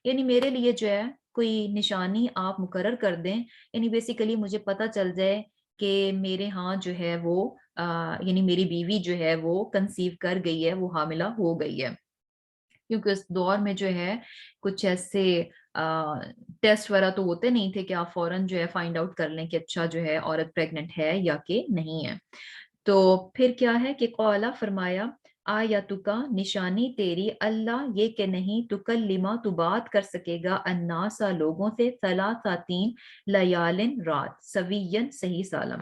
یعنی میرے لیے جو ہے کوئی نشانی آپ مقرر کر دیں، یعنی بیسیکلی مجھے پتہ چل جائے کہ میرے ہاں جو ہے وہ یعنی میری بیوی جو ہے وہ کنسیو کر گئی ہے، وہ حاملہ ہو گئی ہے، کیونکہ اس دور میں جو ہے کچھ ایسے ٹیسٹ وغیرہ تو ہوتے نہیں تھے کہ آپ فوراً جو ہے فائنڈ آؤٹ کر لیں کہ اچھا جو ہے عورت پریگنٹ ہے یا کہ نہیں ہے۔ تو پھر کیا ہے کہ قولا فرمایا آیاتکا نشانی تیری اللہ یہ کہ نہیں تکلما تو بات کر سکے گا الناسا لوگوں سے ثلاثین لیالن رات سوین صحیح سالم.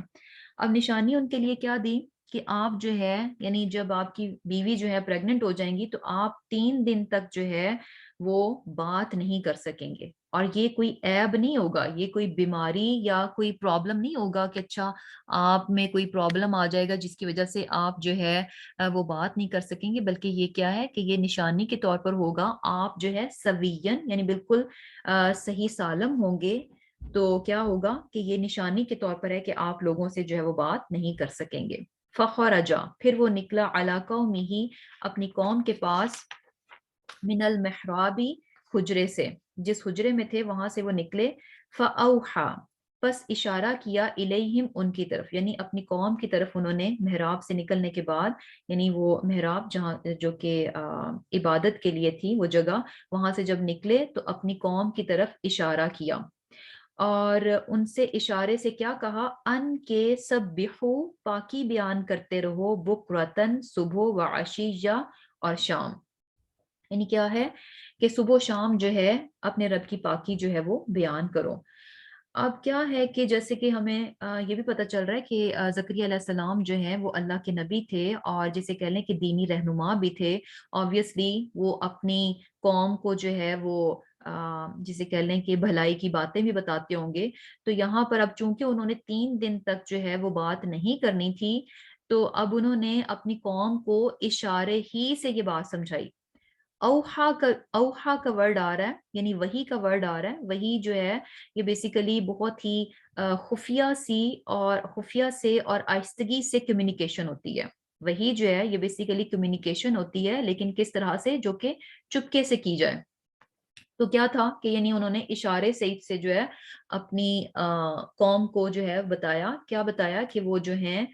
اب نشانی ان کے لیے کیا دی کہ آپ جو ہے یعنی جب آپ کی بیوی جو ہے پریگننٹ ہو جائیں گی تو آپ 3 دن تک جو ہے وہ بات نہیں کر سکیں گے. اور یہ کوئی عیب نہیں ہوگا, یہ کوئی بیماری یا کوئی پرابلم نہیں ہوگا کہ اچھا آپ میں کوئی پرابلم آ جائے گا جس کی وجہ سے آپ جو ہے وہ بات نہیں کر سکیں گے, بلکہ یہ کیا ہے کہ یہ نشانی کے طور پر ہوگا آپ جو ہے سوین یعنی بالکل صحیح سالم ہوں گے. تو کیا ہوگا کہ یہ نشانی کے طور پر ہے کہ آپ لوگوں سے جو ہے وہ بات نہیں کر سکیں گے. فخرجا پھر وہ نکلا علی قومہ اپنی قوم کے پاس, من المحرابی حجرے سے, جس حجرے میں تھے وہاں سے وہ نکلے. فاوحا پس اشارہ کیا الیہم ان کی طرف, یعنی اپنی قوم کی طرف انہوں نے محراب سے نکلنے کے بعد, یعنی وہ محراب جہاں جو کہ عبادت کے لیے تھی وہ جگہ, وہاں سے جب نکلے تو اپنی قوم کی طرف اشارہ کیا اور ان سے اشارے سے کیا کہا ان کے سبحو پاکی بیان کرتے رہو بکرتن صبح و عشیہ اور شام. یعنی کیا ہے کہ صبح و شام جو ہے اپنے رب کی پاکی جو ہے وہ بیان کرو. اب کیا ہے کہ جیسے کہ ہمیں یہ بھی پتہ چل رہا ہے کہ زکریا علیہ السلام جو ہیں وہ اللہ کے نبی تھے اور جسے کہہ لیں کہ دینی رہنما بھی تھے. آبویسلی وہ اپنی قوم کو جو ہے وہ جسے کہہ لیں کہ بھلائی کی باتیں بھی بتاتے ہوں گے. تو یہاں پر اب چونکہ انہوں نے 3 دن تک جو ہے وہ بات نہیں کرنی تھی تو اب انہوں نے اپنی قوم کو اشارے ہی سے یہ بات سمجھائی. اوہا کا ورڈ آ رہا ہے, یعنی وہی کا ورڈ آ رہا ہے. وہی جو ہے یہ بیسیکلی بہت ہی خفیہ سے اور آہستگی سے کمیونیکیشن ہوتی ہے. وہی جو ہے یہ بیسیکلی کمیونیکیشن ہوتی ہے, لیکن کس طرح سے, جو کہ چپکے سے کی جائے. تو کیا تھا کہ یعنی انہوں نے اشارے سے جو ہے اپنی قوم کو جو ہے بتایا, کیا بتایا کہ وہ جو ہیں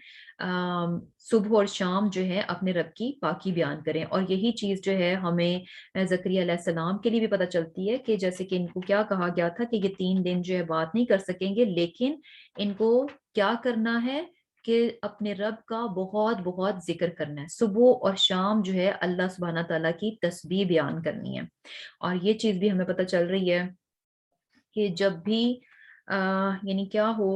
صبح اور شام جو ہے اپنے رب کی پاکی بیان کریں. اور یہی چیز جو ہے ہمیں زکریا علیہ السلام کے لیے بھی پتہ چلتی ہے کہ جیسے کہ ان کو کیا کہا گیا تھا کہ یہ 3 دن جو ہے بات نہیں کر سکیں گے, لیکن ان کو کیا کرنا ہے کہ اپنے رب کا بہت بہت ذکر کرنا ہے. صبح اور شام جو ہے اللہ سبحانہ تعالیٰ کی تسبیح بیان کرنی ہے. اور یہ چیز بھی ہمیں پتہ چل رہی ہے کہ جب بھی یعنی کیا ہو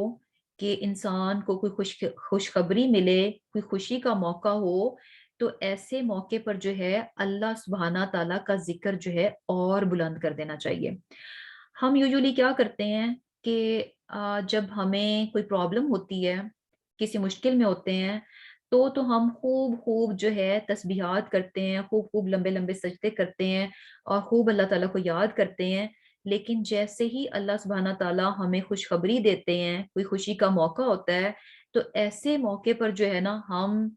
کہ انسان کو کوئی خوشخبری ملے, کوئی خوشی کا موقع ہو, تو ایسے موقع پر جو ہے اللہ سبحانہ تعالیٰ کا ذکر جو ہے اور بلند کر دینا چاہیے. ہم یوزولی کیا کرتے ہیں کہ جب ہمیں کوئی پرابلم ہوتی ہے, کسی مشکل میں ہوتے ہیں, تو ہم خوب جو ہے تسبیحات کرتے ہیں, خوب لمبے لمبے سجدے کرتے ہیں اور خوب اللہ تعالیٰ کو یاد کرتے ہیں. لیکن جیسے ہی اللہ سبحانہ تعالیٰ ہمیں خوشخبری دیتے ہیں, کوئی خوشی کا موقع ہوتا ہے, تو ایسے موقع پر جو ہے نا ہم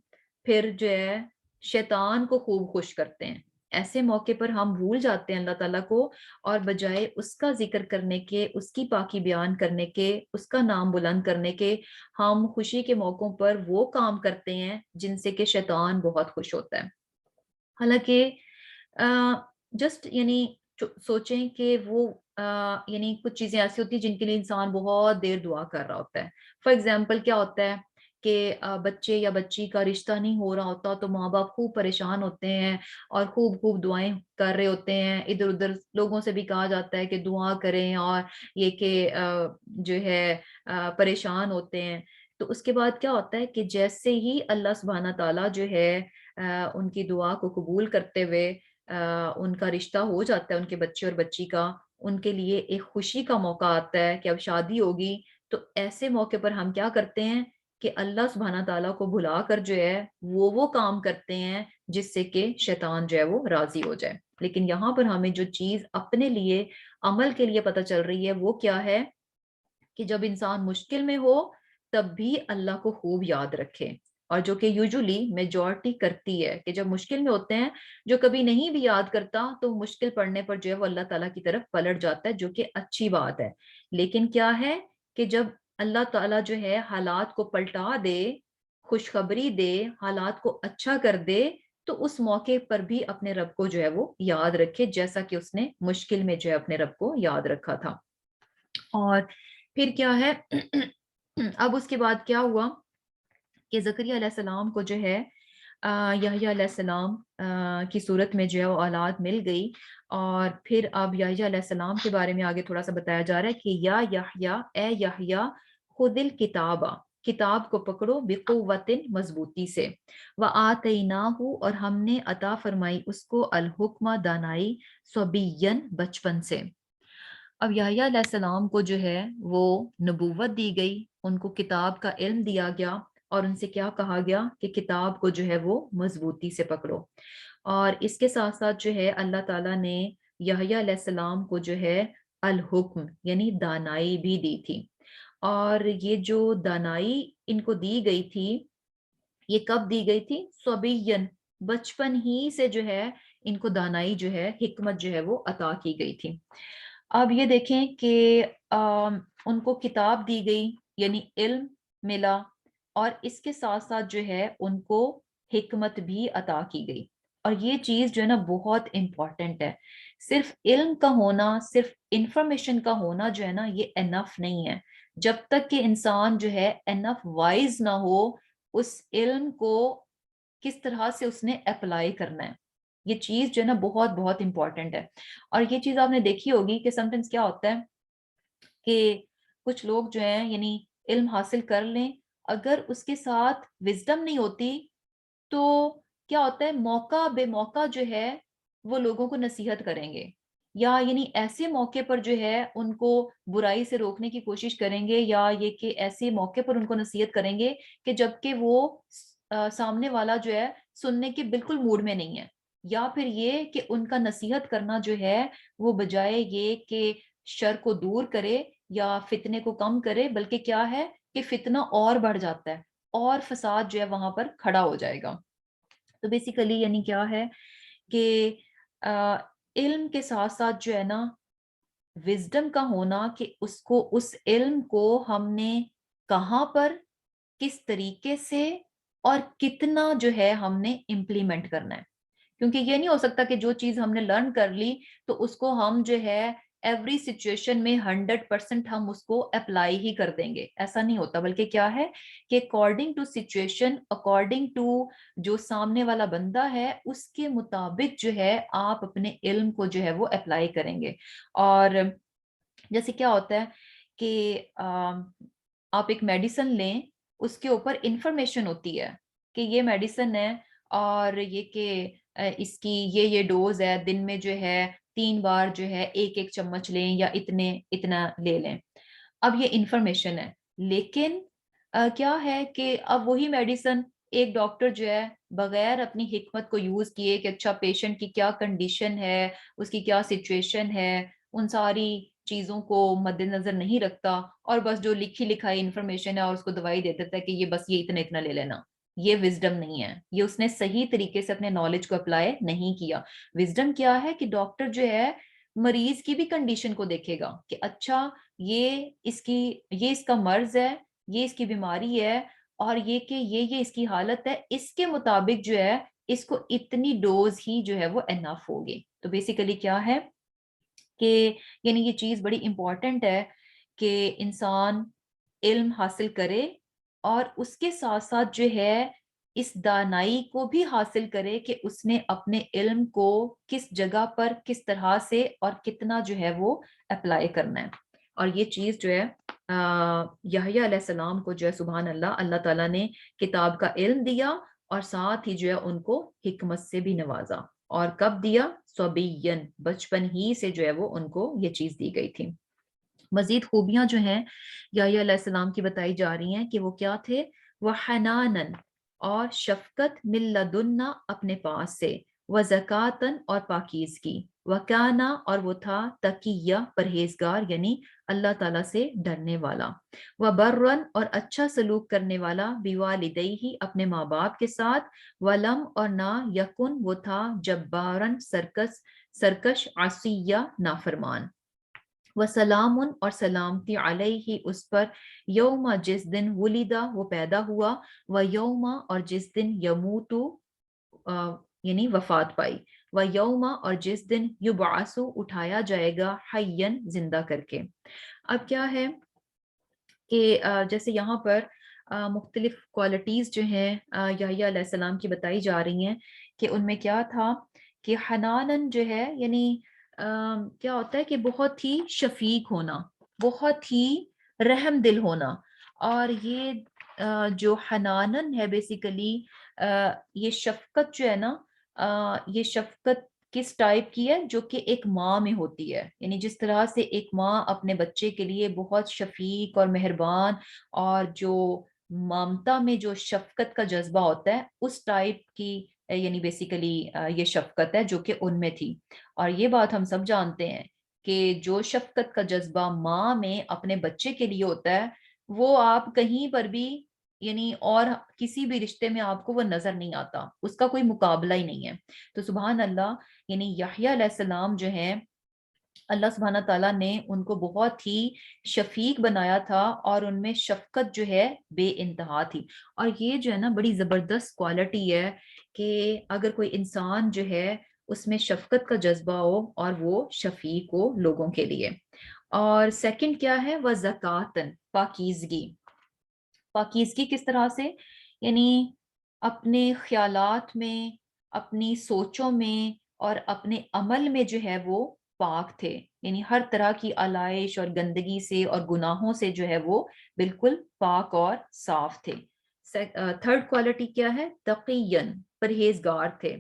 پھر جو ہے شیطان کو خوب خوش کرتے ہیں. ایسے موقع پر ہم بھول جاتے ہیں اللہ تعالیٰ کو, اور بجائے اس کا ذکر کرنے کے, اس کی پاکی بیان کرنے کے, اس کا نام بلند کرنے کے, ہم خوشی کے موقعوں پر وہ کام کرتے ہیں جن سے کہ شیطان بہت خوش ہوتا ہے. حالانکہ جسٹ یعنی سوچیں کہ وہ یعنی کچھ چیزیں ایسی ہوتی ہیں جن کے لیے انسان بہت دیر دعا کر رہا ہوتا ہے. فار ایگزامپل کیا ہوتا ہے کہ بچے یا بچی کا رشتہ نہیں ہو رہا ہوتا تو ماں باپ خوب پریشان ہوتے ہیں اور خوب دعائیں کر رہے ہوتے ہیں. ادھر ادھر لوگوں سے بھی کہا جاتا ہے کہ دعا کریں, اور یہ کہ جو ہے پریشان ہوتے ہیں. تو اس کے بعد کیا ہوتا ہے کہ جیسے ہی اللہ سبحانہ تعالیٰ جو ہے ان کی دعا کو قبول کرتے ہوئے ان کا رشتہ ہو جاتا ہے, ان کے بچے اور بچی کا, ان کے لیے ایک خوشی کا موقع آتا ہے کہ اب شادی ہوگی, تو ایسے موقع پر ہم کیا کرتے ہیں کہ اللہ سبحانہ تعالیٰ کو بھلا کر جو ہے وہ کام کرتے ہیں جس سے کہ شیطان جو ہے وہ راضی ہو جائے. لیکن یہاں پر ہمیں جو چیز اپنے لیے عمل کے لیے پتہ چل رہی ہے وہ کیا ہے کہ جب انسان مشکل میں ہو تب بھی اللہ کو خوب یاد رکھے. اور جو کہ یوزولی میجورٹی کرتی ہے کہ جب مشکل میں ہوتے ہیں, جو کبھی نہیں بھی یاد کرتا تو مشکل پڑنے پر جو ہے وہ اللہ تعالیٰ کی طرف پلٹ جاتا ہے, جو کہ اچھی بات ہے. لیکن کیا ہے کہ جب اللہ تعالیٰ جو ہے حالات کو پلٹا دے, خوشخبری دے, حالات کو اچھا کر دے, تو اس موقع پر بھی اپنے رب کو جو ہے وہ یاد رکھے, جیسا کہ اس نے مشکل میں جو ہے اپنے رب کو یاد رکھا تھا. اور پھر کیا ہے اب اس کے بعد کیا ہوا کہ زکریا علیہ السلام کو جو ہے یحییٰ علیہ السلام کی صورت میں جو ہے وہ اولاد مل گئی، اور پھر اب یحییٰ علیہ السلام کے بارے میں آگے تھوڑا سا بتایا جا رہا ہے کہ یا یحییٰ، اے یحییٰ، خذ الکتاب، کتاب کو پکڑو، بقوت، مضبوطی سے، وآتیناہ، اور ہم نے عطا فرمائی اس کو، الحکمہ، دانائی، صبیًّا، بچپن سے۔ اب یحییٰ علیہ السلام کو جو ہے وہ نبوت دی گئی، ان کو کتاب کا علم دیا گیا، اور ان سے کیا کہا گیا کہ کتاب کو جو ہے وہ مضبوطی سے پکڑو۔ اور اس کے ساتھ ساتھ جو ہے اللہ تعالیٰ نے یحییٰ علیہ السلام کو جو ہے الحکم یعنی دانائی بھی دی تھی، اور یہ جو دانائی ان کو دی گئی تھی، یہ کب دی گئی تھی؟ صبیًّا، بچپن ہی سے جو ہے ان کو دانائی جو ہے، حکمت جو ہے وہ عطا کی گئی تھی۔ اب یہ دیکھیں کہ ان کو کتاب دی گئی یعنی علم ملا، اور اس کے ساتھ ساتھ جو ہے ان کو حکمت بھی عطا کی گئی، اور یہ چیز جو ہے نا بہت امپورٹنٹ ہے۔ صرف علم کا ہونا، صرف انفارمیشن کا ہونا جو ہے نا یہ انف نہیں ہے، جب تک کہ انسان جو ہے انف وائز نہ ہو اس علم کو کس طرح سے اس نے اپلائی کرنا ہے، یہ چیز جو ہے نا بہت بہت امپورٹنٹ ہے۔ اور یہ چیز آپ نے دیکھی ہوگی کہ سمٹائمز کیا ہوتا ہے کہ کچھ لوگ جو ہیں یعنی علم حاصل کر لیں، اگر اس کے ساتھ وزڈم نہیں ہوتی تو کیا ہوتا ہے، موقع بے موقع جو ہے وہ لوگوں کو نصیحت کریں گے، یا یعنی ایسے موقع پر جو ہے ان کو برائی سے روکنے کی کوشش کریں گے، یا یہ کہ ایسے موقع پر ان کو نصیحت کریں گے کہ جبکہ وہ سامنے والا جو ہے سننے کے بالکل موڈ میں نہیں ہے، یا پھر یہ کہ ان کا نصیحت کرنا جو ہے وہ بجائے یہ کہ شر کو دور کرے یا فتنے کو کم کرے، بلکہ کیا ہے کہ فتنہ اور بڑھ جاتا ہے اور فساد جو ہے وہاں پر کھڑا ہو جائے گا۔ تو بیسیکلی یعنی کیا ہے کہ علم کے ساتھ ساتھ جو ہے نا وزڈم کا ہونا، کہ اس علم کو ہم نے کہاں پر، کس طریقے سے اور کتنا جو ہے ہم نے امپلیمنٹ کرنا ہے، کیونکہ یہ نہیں ہو سکتا کہ جو چیز ہم نے لرن کر لی تو اس کو ہم جو ہے ایوری سچویشن میں 100% ہم اس کو اپلائی ہی کر دیں گے، ایسا نہیں ہوتا، بلکہ کیا ہے کہ according to situation, according to جو سامنے والا بندہ ہے اس کے مطابق جو ہے آپ اپنے علم کو جو ہے وہ اپلائی کریں گے۔ اور جیسے کیا ہوتا ہے کہ آپ ایک میڈیسن لیں، اس کے اوپر انفارمیشن ہوتی ہے کہ یہ میڈیسن ہے، اور یہ کہ اس کی یہ ڈوز ہے، دن میں جو ہے 3 بار جو ہے ایک ایک چمچ لیں یا اتنا لے لیں۔ اب یہ انفارمیشن ہے، لیکن کیا ہے کہ اب وہی میڈیسن ایک ڈاکٹر جو ہے بغیر اپنی حکمت کو یوز کیے کہ اچھا پیشنٹ کی کیا کنڈیشن ہے، اس کی کیا سچویشن ہے، ان ساری چیزوں کو مد نظر نہیں رکھتا، اور بس جو لکھی لکھائی انفارمیشن ہے اور اس کو دوائی دے دیتا ہے کہ یہ بس یہ اتنا لے لینا، یہ وزڈم نہیں ہے، یہ اس نے صحیح طریقے سے اپنے نالج کو اپلائی نہیں کیا۔ وزڈم کیا ہے کہ ڈاکٹر جو ہے مریض کی بھی کنڈیشن کو دیکھے گا کہ اچھا یہ اس کا مرض ہے، یہ اس کی بیماری ہے، اور یہ کہ یہ اس کی حالت ہے، اس کے مطابق جو ہے اس کو اتنی ڈوز ہی جو ہے وہ انف ہوگی۔ تو بیسیکلی کیا ہے کہ یعنی یہ چیز بڑی امپورٹنٹ ہے کہ انسان علم حاصل کرے، اور اس کے ساتھ ساتھ جو ہے اس دانائی کو بھی حاصل کرے کہ اس نے اپنے علم کو کس جگہ پر، کس طرح سے اور کتنا جو ہے وہ اپلائی کرنا ہے۔ اور یہ چیز جو ہے یحییٰ علیہ السلام کو جو ہے سبحان اللہ، اللہ تعالیٰ نے کتاب کا علم دیا، اور ساتھ ہی جو ہے ان کو حکمت سے بھی نوازا، اور کب دیا؟ صبیًّا، بچپن ہی سے جو ہے وہ ان کو یہ چیز دی گئی تھی۔ مزید خوبیاں جو ہیں یحییٰ علیہ السلام کی بتائی جا رہی ہیں کہ وہ کیا تھے، وہ حنانن، اور شفقت، من لدنا، اپنے پاس سے، وہ زکاتن، اور پاکیزگی، وکانا، اور وہ تھا تقیہ، پرہیزگار یعنی اللہ تعالیٰ سے ڈرنے والا، وہ برن، اور اچھا سلوک کرنے والا، بوالدیہ، اپنے ماں باپ کے ساتھ، ولم، اور نہ یکن، وہ تھا جبارن، سرکش، عصیہ، نافرمان، وسلام، اور سلامتی، علیہ، اس پر، یوم، جس دن، ولیدہ، وہ پیدا ہوا، و یوم، اور جس دن، یموتو، یعنی وفات پائی، و یوم، اور جس دن، یبعثو، اٹھایا جائے گا، حیًّا، زندہ کر کے۔ اب کیا ہے کہ جیسے یہاں پر مختلف کوالٹیز جو ہیں یحییٰ علیہ السلام کی بتائی جا رہی ہیں کہ ان میں کیا تھا کہ حنانن جو ہے یعنی کیا ہوتا ہے کہ بہت ہی شفیق ہونا، بہت ہی رحم دل ہونا. اور یہ جو حنانن ہے بیسیکلی یہ شفقت جو ہے نا یہ شفقت کس ٹائپ کی ہے؟ جو کہ ایک ماں میں ہوتی ہے. یعنی جس طرح سے ایک ماں اپنے بچے کے لیے بہت شفیق اور مہربان اور جو مامتا میں جو شفقت کا جذبہ ہوتا ہے اس ٹائپ کی یعنی بیسیکلی یہ شفقت ہے جو کہ ان میں تھی. اور یہ بات ہم سب جانتے ہیں کہ جو شفقت کا جذبہ ماں میں اپنے بچے کے لیے ہوتا ہے وہ آپ کہیں پر بھی یعنی اور کسی بھی رشتے میں آپ کو وہ نظر نہیں آتا، اس کا کوئی مقابلہ ہی نہیں ہے. تو سبحان اللہ، یعنی یحییٰ علیہ السلام جو ہیں اللہ سبحانہ تعالیٰ نے ان کو بہت ہی شفیق بنایا تھا اور ان میں شفقت جو ہے بے انتہا تھی. اور یہ جو ہے نا بڑی زبردست کوالٹی ہے کہ اگر کوئی انسان جو ہے اس میں شفقت کا جذبہ ہو اور وہ شفیق ہو لوگوں کے لیے. اور سیکنڈ کیا ہے؟ وہ زکاتن، پاکیزگی. پاکیزگی کس طرح سے؟ یعنی اپنے خیالات میں، اپنی سوچوں میں اور اپنے عمل میں جو ہے وہ پاک تھے. یعنی ہر طرح کی آلائش اور گندگی سے اور گناہوں سے جو ہے وہ بالکل پاک اور صاف تھے. تھرڈ کوالٹی کیا ہے؟ تقین، پرہیزگار تھے.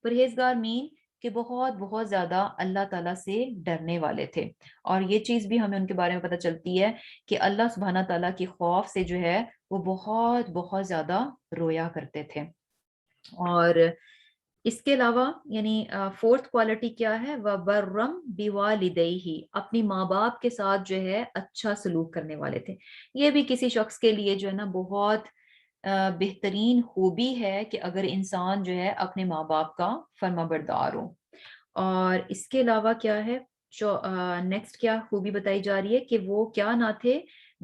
پرہیزگار مین کہ بہت بہت زیادہ اللہ تعالیٰ سے ڈرنے والے تھے. اور یہ چیز بھی ہمیں ان کے بارے میں پتہ چلتی ہے کہ اللہ سبحانہ تعالیٰ کی خوف سے جو ہے وہ بہت بہت زیادہ رویا کرتے تھے. اور اس کے علاوہ یعنی فورتھ کوالٹی کیا ہے؟ وَبَرًّا بِوَالِدَيْهِ، اپنی ماں باپ کے ساتھ جو ہے اچھا سلوک کرنے والے تھے. یہ بھی کسی شخص کے لیے جو ہے نا بہت بہترین خوبی ہے کہ اگر انسان جو ہے اپنے ماں باپ کا فرما بردار ہو. اور اس کے علاوہ کیا ہے؟ نیکسٹ کیا خوبی بتائی جا رہی ہے کہ وہ کیا نہ تھے؟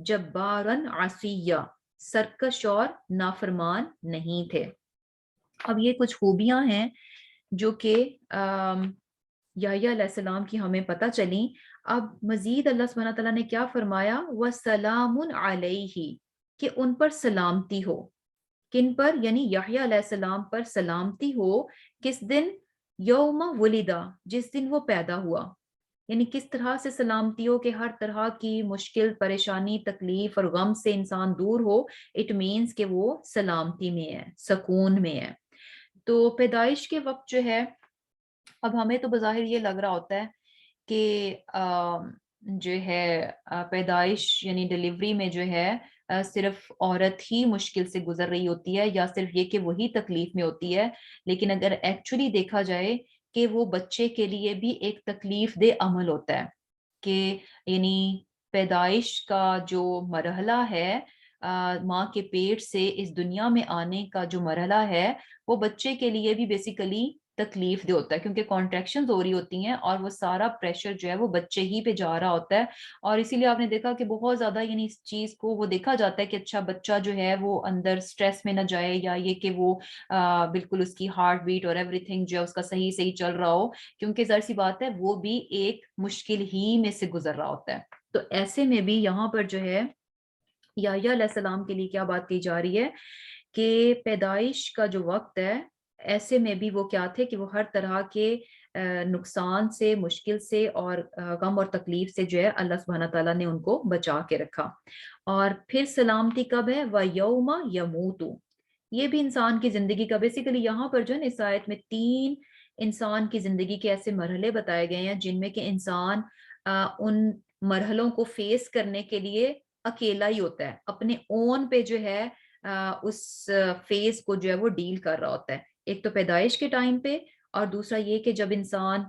جبارن عصیہ، سرکش اور نافرمان نہیں تھے. اب یہ کچھ خوبیاں ہیں جو کہ یحییٰ علیہ السلام کی ہمیں پتہ چلیں. اب مزید اللہ سبحانہ تعالیٰ نے کیا فرمایا؟ وَسَلَامٌ عَلَيْهِ، کہ ان پر سلامتی ہو. کن پر؟ یعنی یحییٰ علیہ السلام پر سلامتی ہو. کس دن؟ یوم ولدہ، جس دن وہ پیدا ہوا. یعنی کس طرح سے سلامتی ہو کہ ہر طرح کی مشکل، پریشانی، تکلیف اور غم سے انسان دور ہو. اٹ مینس کہ وہ سلامتی میں ہے، سکون میں ہے. تو پیدائش کے وقت جو ہے اب ہمیں تو بظاہر یہ لگ رہا ہوتا ہے کہ جو ہے پیدائش یعنی ڈیلیوری میں جو ہے صرف عورت ہی مشکل سے گزر رہی ہوتی ہے یا صرف یہ کہ وہی تکلیف میں ہوتی ہے. لیکن اگر ایکچولی دیکھا جائے کہ وہ بچے کے لیے بھی ایک تکلیف دہ عمل ہوتا ہے کہ یعنی پیدائش کا جو مرحلہ ہے ماں کے پیٹ سے اس دنیا میں آنے کا جو مرحلہ ہے وہ بچے کے لیے بھی بیسیکلی تکلیف دہ ہوتا ہے کیونکہ کانٹریکشنز ہو رہی ہوتی ہیں اور وہ سارا پریشر جو ہے وہ بچے ہی پہ جا رہا ہوتا ہے. اور اسی لیے آپ نے دیکھا کہ بہت زیادہ یعنی اس چیز کو وہ دیکھا جاتا ہے کہ اچھا بچہ جو ہے وہ اندر سٹریس میں نہ جائے یا یہ کہ وہ بالکل اس کی ہارٹ بیٹ اور ایوری تھنگ جو ہے اس کا صحیح صحیح چل رہا ہو کیونکہ ظاہر سی بات ہے وہ بھی ایک مشکل ہی میں سے گزر رہا ہوتا ہے. تو ایسے میں بھی یہاں پر جو ہے یحییٰ علیہ السلام کے لیے کیا بات کی جا رہی ہے کہ پیدائش کا جو وقت ہے ایسے میں بھی وہ کیا تھے کہ وہ ہر طرح کے نقصان سے، مشکل سے اور غم اور تکلیف سے جو ہے اللہ سبحانہ تعالیٰ نے ان کو بچا کے رکھا. اور پھر سلامتی کب ہے؟ وَيَوْمَ يَمُوتُ، یہ بھی انسان کی زندگی کا بیسیکلی یہاں پر جو ہے اس آیت میں 3 انسان کی زندگی کے ایسے مرحلے بتائے گئے ہیں جن میں کہ انسان ان مرحلوں کو فیس کرنے کے لیے اکیلا ہی ہوتا ہے، اپنے اون پہ جو ہے اس فیز کو جو ہے وہ ڈیل کر رہا ہوتا ہے. ایک تو پیدائش کے ٹائم پہ اور دوسرا یہ کہ جب انسان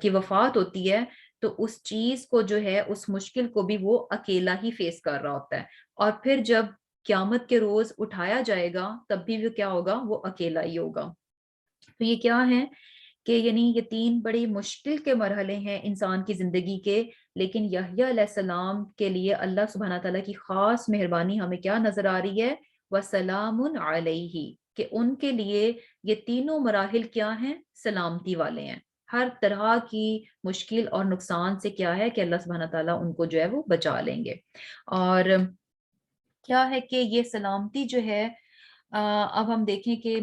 کی وفات ہوتی ہے تو اس چیز کو جو ہے اس مشکل کو بھی وہ اکیلا ہی فیس کر رہا ہوتا ہے. اور پھر جب قیامت کے روز اٹھایا جائے گا تب بھی وہ کیا ہوگا؟ وہ اکیلا ہی ہوگا. تو یہ کیا ہے کہ یعنی یہ 3 بڑی مشکل کے مرحلے ہیں انسان کی زندگی کے. لیکن یحییٰ علیہ السلام کے لیے اللہ سبحانہ تعالیٰ کی خاص مہربانی ہمیں کیا نظر آ رہی ہے؟ وَسَلَامٌ عَلَيْهِ، کہ ان کے لیے یہ تینوں مراحل کیا ہیں؟ سلامتی والے ہیں. ہر طرح کی مشکل اور نقصان سے کیا ہے کہ اللہ سبحانہ تعالیٰ ان کو جو ہے وہ بچا لیں گے. اور کیا ہے کہ یہ سلامتی جو ہے اب ہم دیکھیں کہ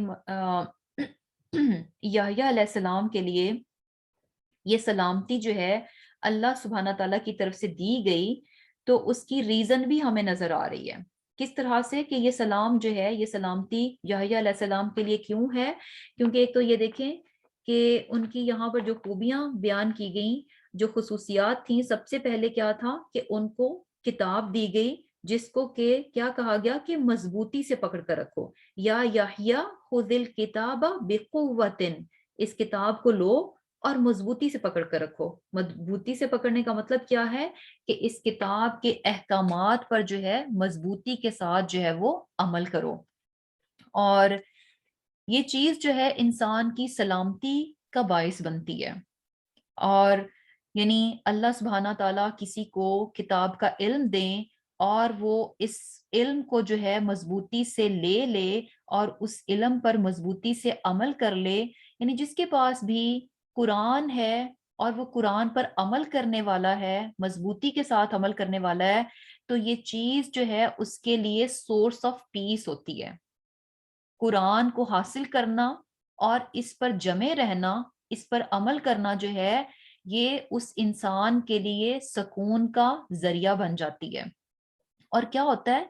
یحییٰ علیہ السلام کے لیے یہ سلامتی جو ہے اللہ سبحانہ تعالیٰ کی طرف سے دی گئی، تو اس کی ریزن بھی ہمیں نظر آ رہی ہے کس طرح سے کہ یہ سلام جو ہے، یہ سلامتی یحییٰ علیہ السلام کے لیے کیوں ہے؟ کیونکہ ایک تو یہ دیکھیں کہ ان کی یہاں پر جو خوبیاں بیان کی گئیں، جو خصوصیات تھیں، سب سے پہلے کیا تھا کہ ان کو کتاب دی گئی، جس کو کہ کیا کہا گیا کہ مضبوطی سے پکڑ کر رکھو، یا یحییٰ خذ الکتاب بقوۃ، اس کتاب کو لو اور مضبوطی سے پکڑ کر رکھو۔ مضبوطی سے پکڑنے کا مطلب کیا ہے کہ اس کتاب کے احکامات پر جو ہے مضبوطی کے ساتھ جو ہے وہ عمل کرو، اور یہ چیز جو ہے انسان کی سلامتی کا باعث بنتی ہے۔ اور یعنی اللہ سبحانہ تعالیٰ کسی کو کتاب کا علم دیں اور وہ اس علم کو جو ہے مضبوطی سے لے لے اور اس علم پر مضبوطی سے عمل کر لے، یعنی جس کے پاس بھی قرآن ہے اور وہ قرآن پر عمل کرنے والا ہے، مضبوطی کے ساتھ عمل کرنے والا ہے، تو یہ چیز جو ہے اس کے لیے سورس آف پیس ہوتی ہے۔ قرآن کو حاصل کرنا اور اس پر جمے رہنا، اس پر عمل کرنا جو ہے، یہ اس انسان کے لیے سکون کا ذریعہ بن جاتی ہے۔ اور کیا ہوتا ہے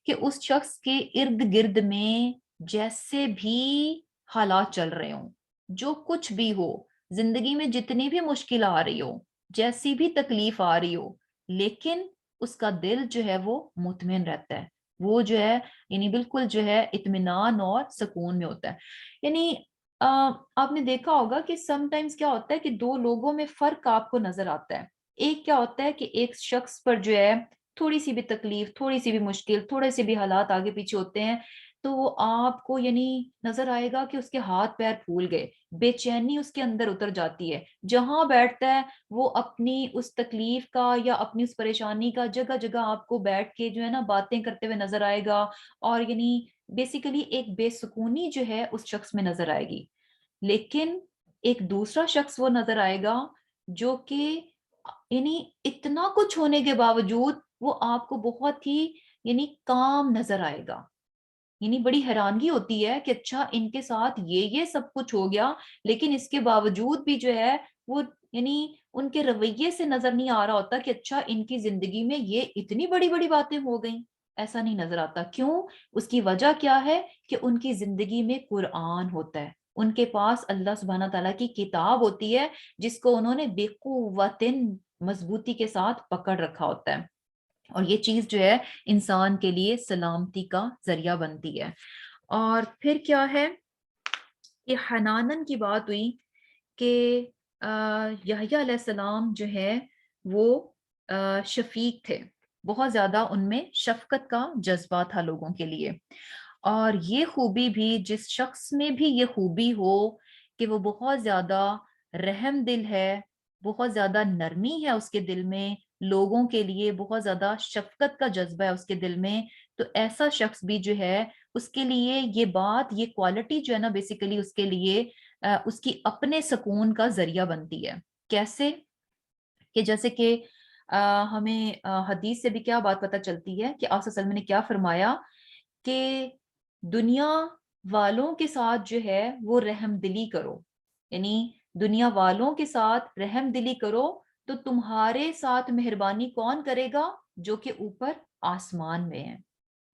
کہ اس شخص کے ارد گرد میں جیسے بھی حالات چل رہے ہوں، جو کچھ بھی ہو، زندگی میں جتنی بھی مشکل آ رہی ہو، جیسی بھی تکلیف آ رہی ہو، لیکن اس کا دل جو ہے وہ مطمئن رہتا ہے، وہ جو ہے یعنی بالکل جو ہے اطمینان اور سکون میں ہوتا ہے۔ یعنی آپ نے دیکھا ہوگا کہ سم ٹائمز کیا ہوتا ہے کہ دو لوگوں میں فرق آپ کو نظر آتا ہے۔ ایک کیا ہوتا ہے کہ ایک شخص پر جو ہے تھوڑی سی بھی تکلیف، تھوڑی سی بھی مشکل، تھوڑے سے بھی حالات آگے پیچھے ہوتے ہیں، تو وہ آپ کو یعنی نظر آئے گا کہ اس کے ہاتھ پیر پھول گئے، بے چینی اس کے اندر اتر جاتی ہے، جہاں بیٹھتا ہے وہ اپنی اس تکلیف کا یا اپنی اس پریشانی کا جگہ جگہ آپ کو بیٹھ کے جو ہے نا باتیں کرتے ہوئے نظر آئے گا، اور یعنی بیسیکلی ایک بے سکونی جو ہے اس شخص میں نظر آئے گی۔ لیکن ایک دوسرا شخص وہ نظر آئے گا جو کہ یعنی اتنا کچھ ہونے کے باوجود وہ آپ کو بہت ہی یعنی کام نظر آئے گا۔ یعنی بڑی حیرانگی ہوتی ہے کہ اچھا ان کے ساتھ یہ سب کچھ ہو گیا، لیکن اس کے باوجود بھی جو ہے وہ یعنی ان کے رویے سے نظر نہیں آ رہا ہوتا کہ اچھا ان کی زندگی میں یہ اتنی بڑی بڑی باتیں ہو گئیں، ایسا نہیں نظر آتا۔ کیوں؟ اس کی وجہ کیا ہے کہ ان کی زندگی میں قرآن ہوتا ہے، ان کے پاس اللہ سبحانہ تعالیٰ کی کتاب ہوتی ہے، جس کو انہوں نے بے قوتن مضبوطی کے ساتھ پکڑ رکھا ہوتا ہے، اور یہ چیز جو ہے انسان کے لیے سلامتی کا ذریعہ بنتی ہے۔ اور پھر کیا ہے کہ حنانن کی بات ہوئی کہ یحییٰ علیہ السلام جو ہے وہ شفیق تھے، بہت زیادہ ان میں شفقت کا جذبہ تھا لوگوں کے لیے، اور یہ خوبی بھی جس شخص میں بھی یہ خوبی ہو کہ وہ بہت زیادہ رحم دل ہے، بہت زیادہ نرمی ہے اس کے دل میں، لوگوں کے لیے بہت زیادہ شفقت کا جذبہ ہے اس کے دل میں، تو ایسا شخص بھی جو ہے اس کے لیے یہ بات، یہ کوالٹی جو ہے نا بیسیکلی اس کے لیے اس کی اپنے سکون کا ذریعہ بنتی ہے۔ کیسے؟ کہ جیسے کہ ہمیں حدیث سے بھی کیا بات پتہ چلتی ہے کہ آپ صلی اللہ علیہ وسلم نے کیا فرمایا کہ دنیا والوں کے ساتھ جو ہے وہ رحم دلی کرو، یعنی دنیا والوں کے ساتھ رحم دلی کرو تو تمہارے ساتھ مہربانی کون کرے گا؟ جو کہ اوپر آسمان میں ہے۔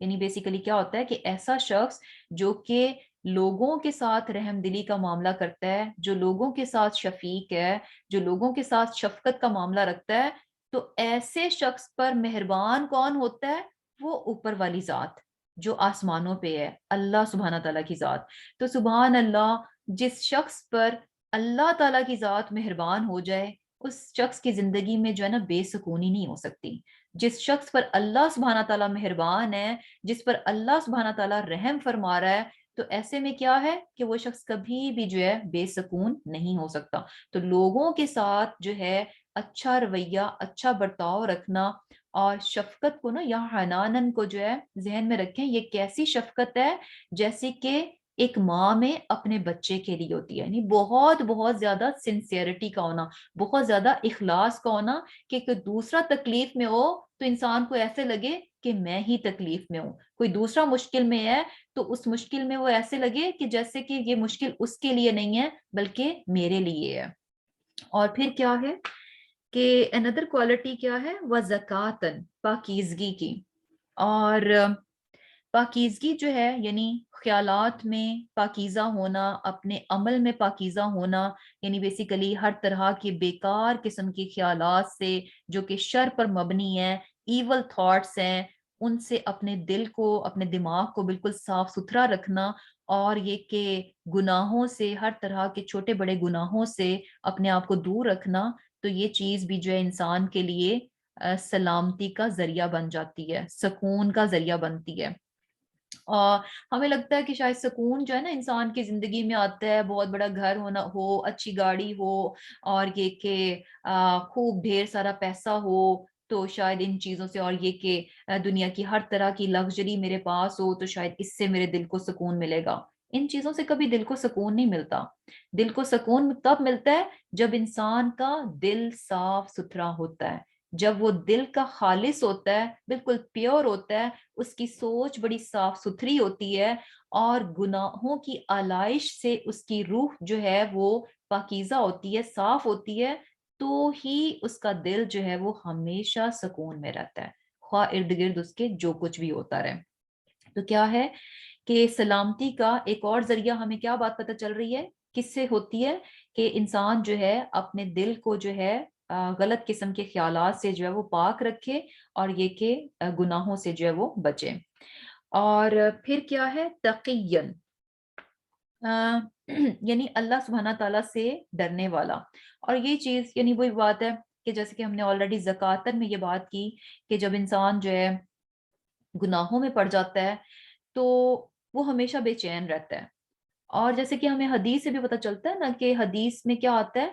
یعنی بیسیکلی کیا ہوتا ہے کہ ایسا شخص جو کہ لوگوں کے ساتھ رحم دلی کا معاملہ کرتا ہے، جو لوگوں کے ساتھ شفیق ہے، جو لوگوں کے ساتھ شفقت کا معاملہ رکھتا ہے، تو ایسے شخص پر مہربان کون ہوتا ہے؟ وہ اوپر والی ذات جو آسمانوں پہ ہے، اللہ سبحانہ تعالیٰ کی ذات۔ تو سبحان اللہ، جس شخص پر اللہ تعالیٰ کی ذات مہربان ہو جائے، اس شخص کی زندگی میں جو ہے نا بے سکونی نہیں ہو سکتی۔ جس شخص پر اللہ سبحانہ تعالیٰ مہربان ہے، جس پر اللہ سبحانہ تعالیٰ رحم فرما رہا ہے، تو ایسے میں کیا ہے کہ وہ شخص کبھی بھی جو ہے بے سکون نہیں ہو سکتا۔ تو لوگوں کے ساتھ جو ہے اچھا رویہ، اچھا برتاؤ رکھنا، اور شفقت کو نا یا حنانن کو جو ہے ذہن میں رکھیں، یہ کیسی شفقت ہے؟ جیسے کہ ایک ماں میں اپنے بچے کے لیے ہوتی ہے، یعنی بہت بہت زیادہ سنسیئرٹی کا ہونا، بہت زیادہ اخلاص کا ہونا، کہ دوسرا تکلیف میں ہو تو انسان کو ایسے لگے کہ میں ہی تکلیف میں ہوں. کوئی دوسرا مشکل میں ہے تو اس مشکل میں وہ ایسے لگے کہ جیسے کہ یہ مشکل اس کے لیے نہیں ہے بلکہ میرے لیے ہے. اور پھر کیا ہے کہ اندر کوالٹی کیا ہے، وہ زکاتن، پاکیزگی کی. اور پاکیزگی جو ہے یعنی خیالات میں پاکیزہ ہونا، اپنے عمل میں پاکیزہ ہونا، یعنی بیسیکلی ہر طرح کے بیکار قسم کے خیالات سے جو کہ شر پر مبنی ہیں، ایول تھاٹس ہیں، ان سے اپنے دل کو، اپنے دماغ کو بالکل صاف ستھرا رکھنا. اور یہ کہ گناہوں سے، ہر طرح کے چھوٹے بڑے گناہوں سے اپنے آپ کو دور رکھنا. تو یہ چیز بھی جو ہے انسان کے لیے سلامتی کا ذریعہ بن جاتی ہے، سکون کا ذریعہ بنتی ہے. اور ہمیں لگتا ہے کہ شاید سکون جو ہے نا انسان کی زندگی میں آتا ہے، بہت بڑا گھر ہونا ہو، اچھی گاڑی ہو، اور یہ کہ خوب ڈھیر سارا پیسہ ہو، تو شاید ان چیزوں سے، اور یہ کہ دنیا کی ہر طرح کی لگژری میرے پاس ہو، تو شاید اس سے میرے دل کو سکون ملے گا. ان چیزوں سے کبھی دل کو سکون نہیں ملتا. دل کو سکون تب ملتا ہے جب انسان کا دل صاف ستھرا ہوتا ہے، جب وہ دل کا خالص ہوتا ہے، بالکل پیور ہوتا ہے، اس کی سوچ بڑی صاف ستھری ہوتی ہے، اور گناہوں کی آلائش سے اس کی روح جو ہے وہ پاکیزہ ہوتی ہے، صاف ہوتی ہے. تو ہی اس کا دل جو ہے وہ ہمیشہ سکون میں رہتا ہے، خواہ ارد گرد اس کے جو کچھ بھی ہوتا رہے. تو کیا ہے کہ سلامتی کا ایک اور ذریعہ ہمیں کیا بات پتہ چل رہی ہے، کس سے ہوتی ہے، کہ انسان جو ہے اپنے دل کو جو ہے غلط قسم کے خیالات سے جو ہے وہ پاک رکھے، اور یہ کہ گناہوں سے جو ہے وہ بچے. اور پھر کیا ہے، تقین، یعنی اللہ سبحانہ تعالیٰ سے ڈرنے والا. اور یہ چیز یعنی وہی بات ہے کہ جیسے کہ ہم نے آلریڈی زکاتن میں یہ بات کی کہ جب انسان جو ہے گناہوں میں پڑ جاتا ہے تو وہ ہمیشہ بے چین رہتا ہے. اور جیسے کہ ہمیں حدیث سے بھی پتہ چلتا ہے نا کہ حدیث میں کیا آتا ہے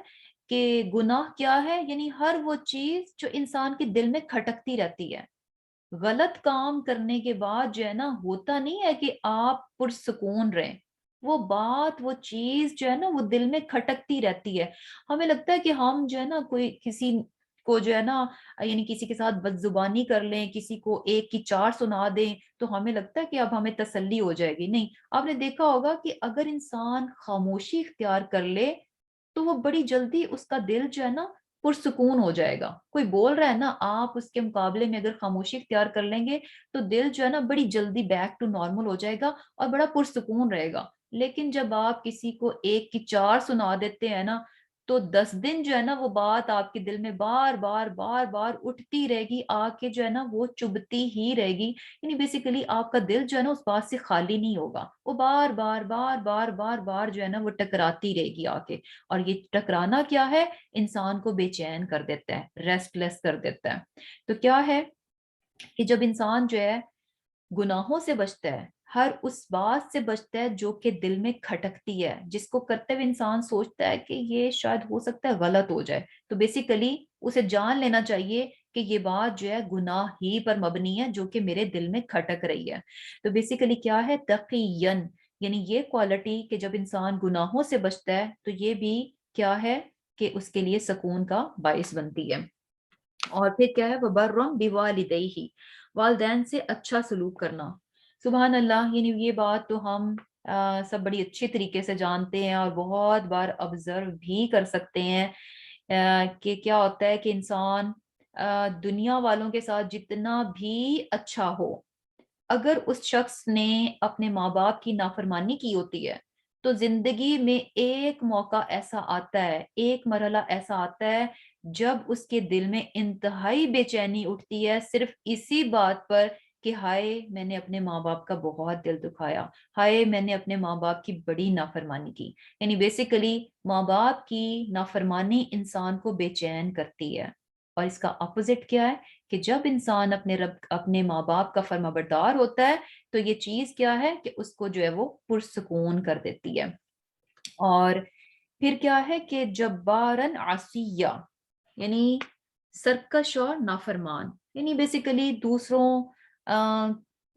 کہ گناہ کیا ہے، یعنی ہر وہ چیز جو انسان کے دل میں کھٹکتی رہتی ہے. غلط کام کرنے کے بعد جو ہے نا ہوتا نہیں ہے کہ آپ پرسکون رہیں، وہ بات، وہ چیز جو ہے نا وہ دل میں کھٹکتی رہتی ہے. ہمیں لگتا ہے کہ ہم جو ہے نا کوئی کسی کو جو ہے نا یعنی کسی کے ساتھ بد زبانی کر لیں، کسی کو ایک کی چار سنا دیں، تو ہمیں لگتا ہے کہ اب ہمیں تسلی ہو جائے گی. نہیں، آپ نے دیکھا ہوگا کہ اگر انسان خاموشی اختیار کر لے تو وہ بڑی جلدی اس کا دل جو ہے نا پرسکون ہو جائے گا. کوئی بول رہا ہے نا، آپ اس کے مقابلے میں اگر خاموشی اختیار کر لیں گے تو دل جو ہے نا بڑی جلدی بیک ٹو نارمل ہو جائے گا اور بڑا پرسکون رہے گا. لیکن جب آپ کسی کو ایک کی چار سنا دیتے ہیں نا تو 10 دن جو ہے نا وہ بات آپ کے دل میں بار بار بار بار اٹھتی رہے گی، آ کے جو ہے نا وہ چبھتی ہی رہے گی. یعنی بیسیکلی آپ کا دل جو ہے نا اس بات سے خالی نہیں ہوگا، وہ بار بار بار بار بار بار جو ہے نا وہ ٹکراتی رہے گی آ کے. اور یہ ٹکرانا کیا ہے، انسان کو بے چین کر دیتا ہے، ریسٹ لیس کر دیتا ہے. تو کیا ہے کہ جب انسان جو ہے گناہوں سے بچتا ہے، ہر اس بات سے بچتا ہے جو کہ دل میں کھٹکتی ہے، جس کو کرتے ہوئے انسان سوچتا ہے کہ یہ شاید ہو سکتا ہے غلط ہو جائے، تو بیسیکلی اسے جان لینا چاہیے کہ یہ بات جو ہے گناہ ہی پر مبنی ہے جو کہ میرے دل میں کھٹک رہی ہے. تو بیسیکلی کیا ہے، تقین، یعنی یہ کوالٹی کہ جب انسان گناہوں سے بچتا ہے تو یہ بھی کیا ہے کہ اس کے لیے سکون کا باعث بنتی ہے. اور پھر کیا ہے، وبرم بوالدیہ، والدین سے اچھا سلوک کرنا. سبحان اللہ، یعنی یہ بات تو ہم سب بڑی اچھی طریقے سے جانتے ہیں اور بہت بار آبزرو بھی کر سکتے ہیں کہ کیا ہوتا ہے کہ انسان دنیا والوں کے ساتھ جتنا بھی اچھا ہو، اگر اس شخص نے اپنے ماں باپ کی نافرمانی کی ہوتی ہے تو زندگی میں ایک موقع ایسا آتا ہے، ایک مرحلہ ایسا آتا ہے جب اس کے دل میں انتہائی بے چینی اٹھتی ہے صرف اسی بات پر کہ ہائے میں نے اپنے ماں باپ کا بہت دل دکھایا، ہائے میں نے اپنے ماں باپ کی بڑی نافرمانی کی. یعنی بیسیکلی ماں باپ کی نافرمانی انسان کو بے چین کرتی ہے. اور اس کا اپوزٹ کیا ہے کہ جب انسان اپنے ماں باپ کا فرما بردار ہوتا ہے تو یہ چیز کیا ہے کہ اس کو جو ہے وہ پرسکون کر دیتی ہے. اور پھر کیا ہے کہ جبارن عصیہ، یعنی سرکش اور نافرمان. یعنی بیسیکلی دوسروں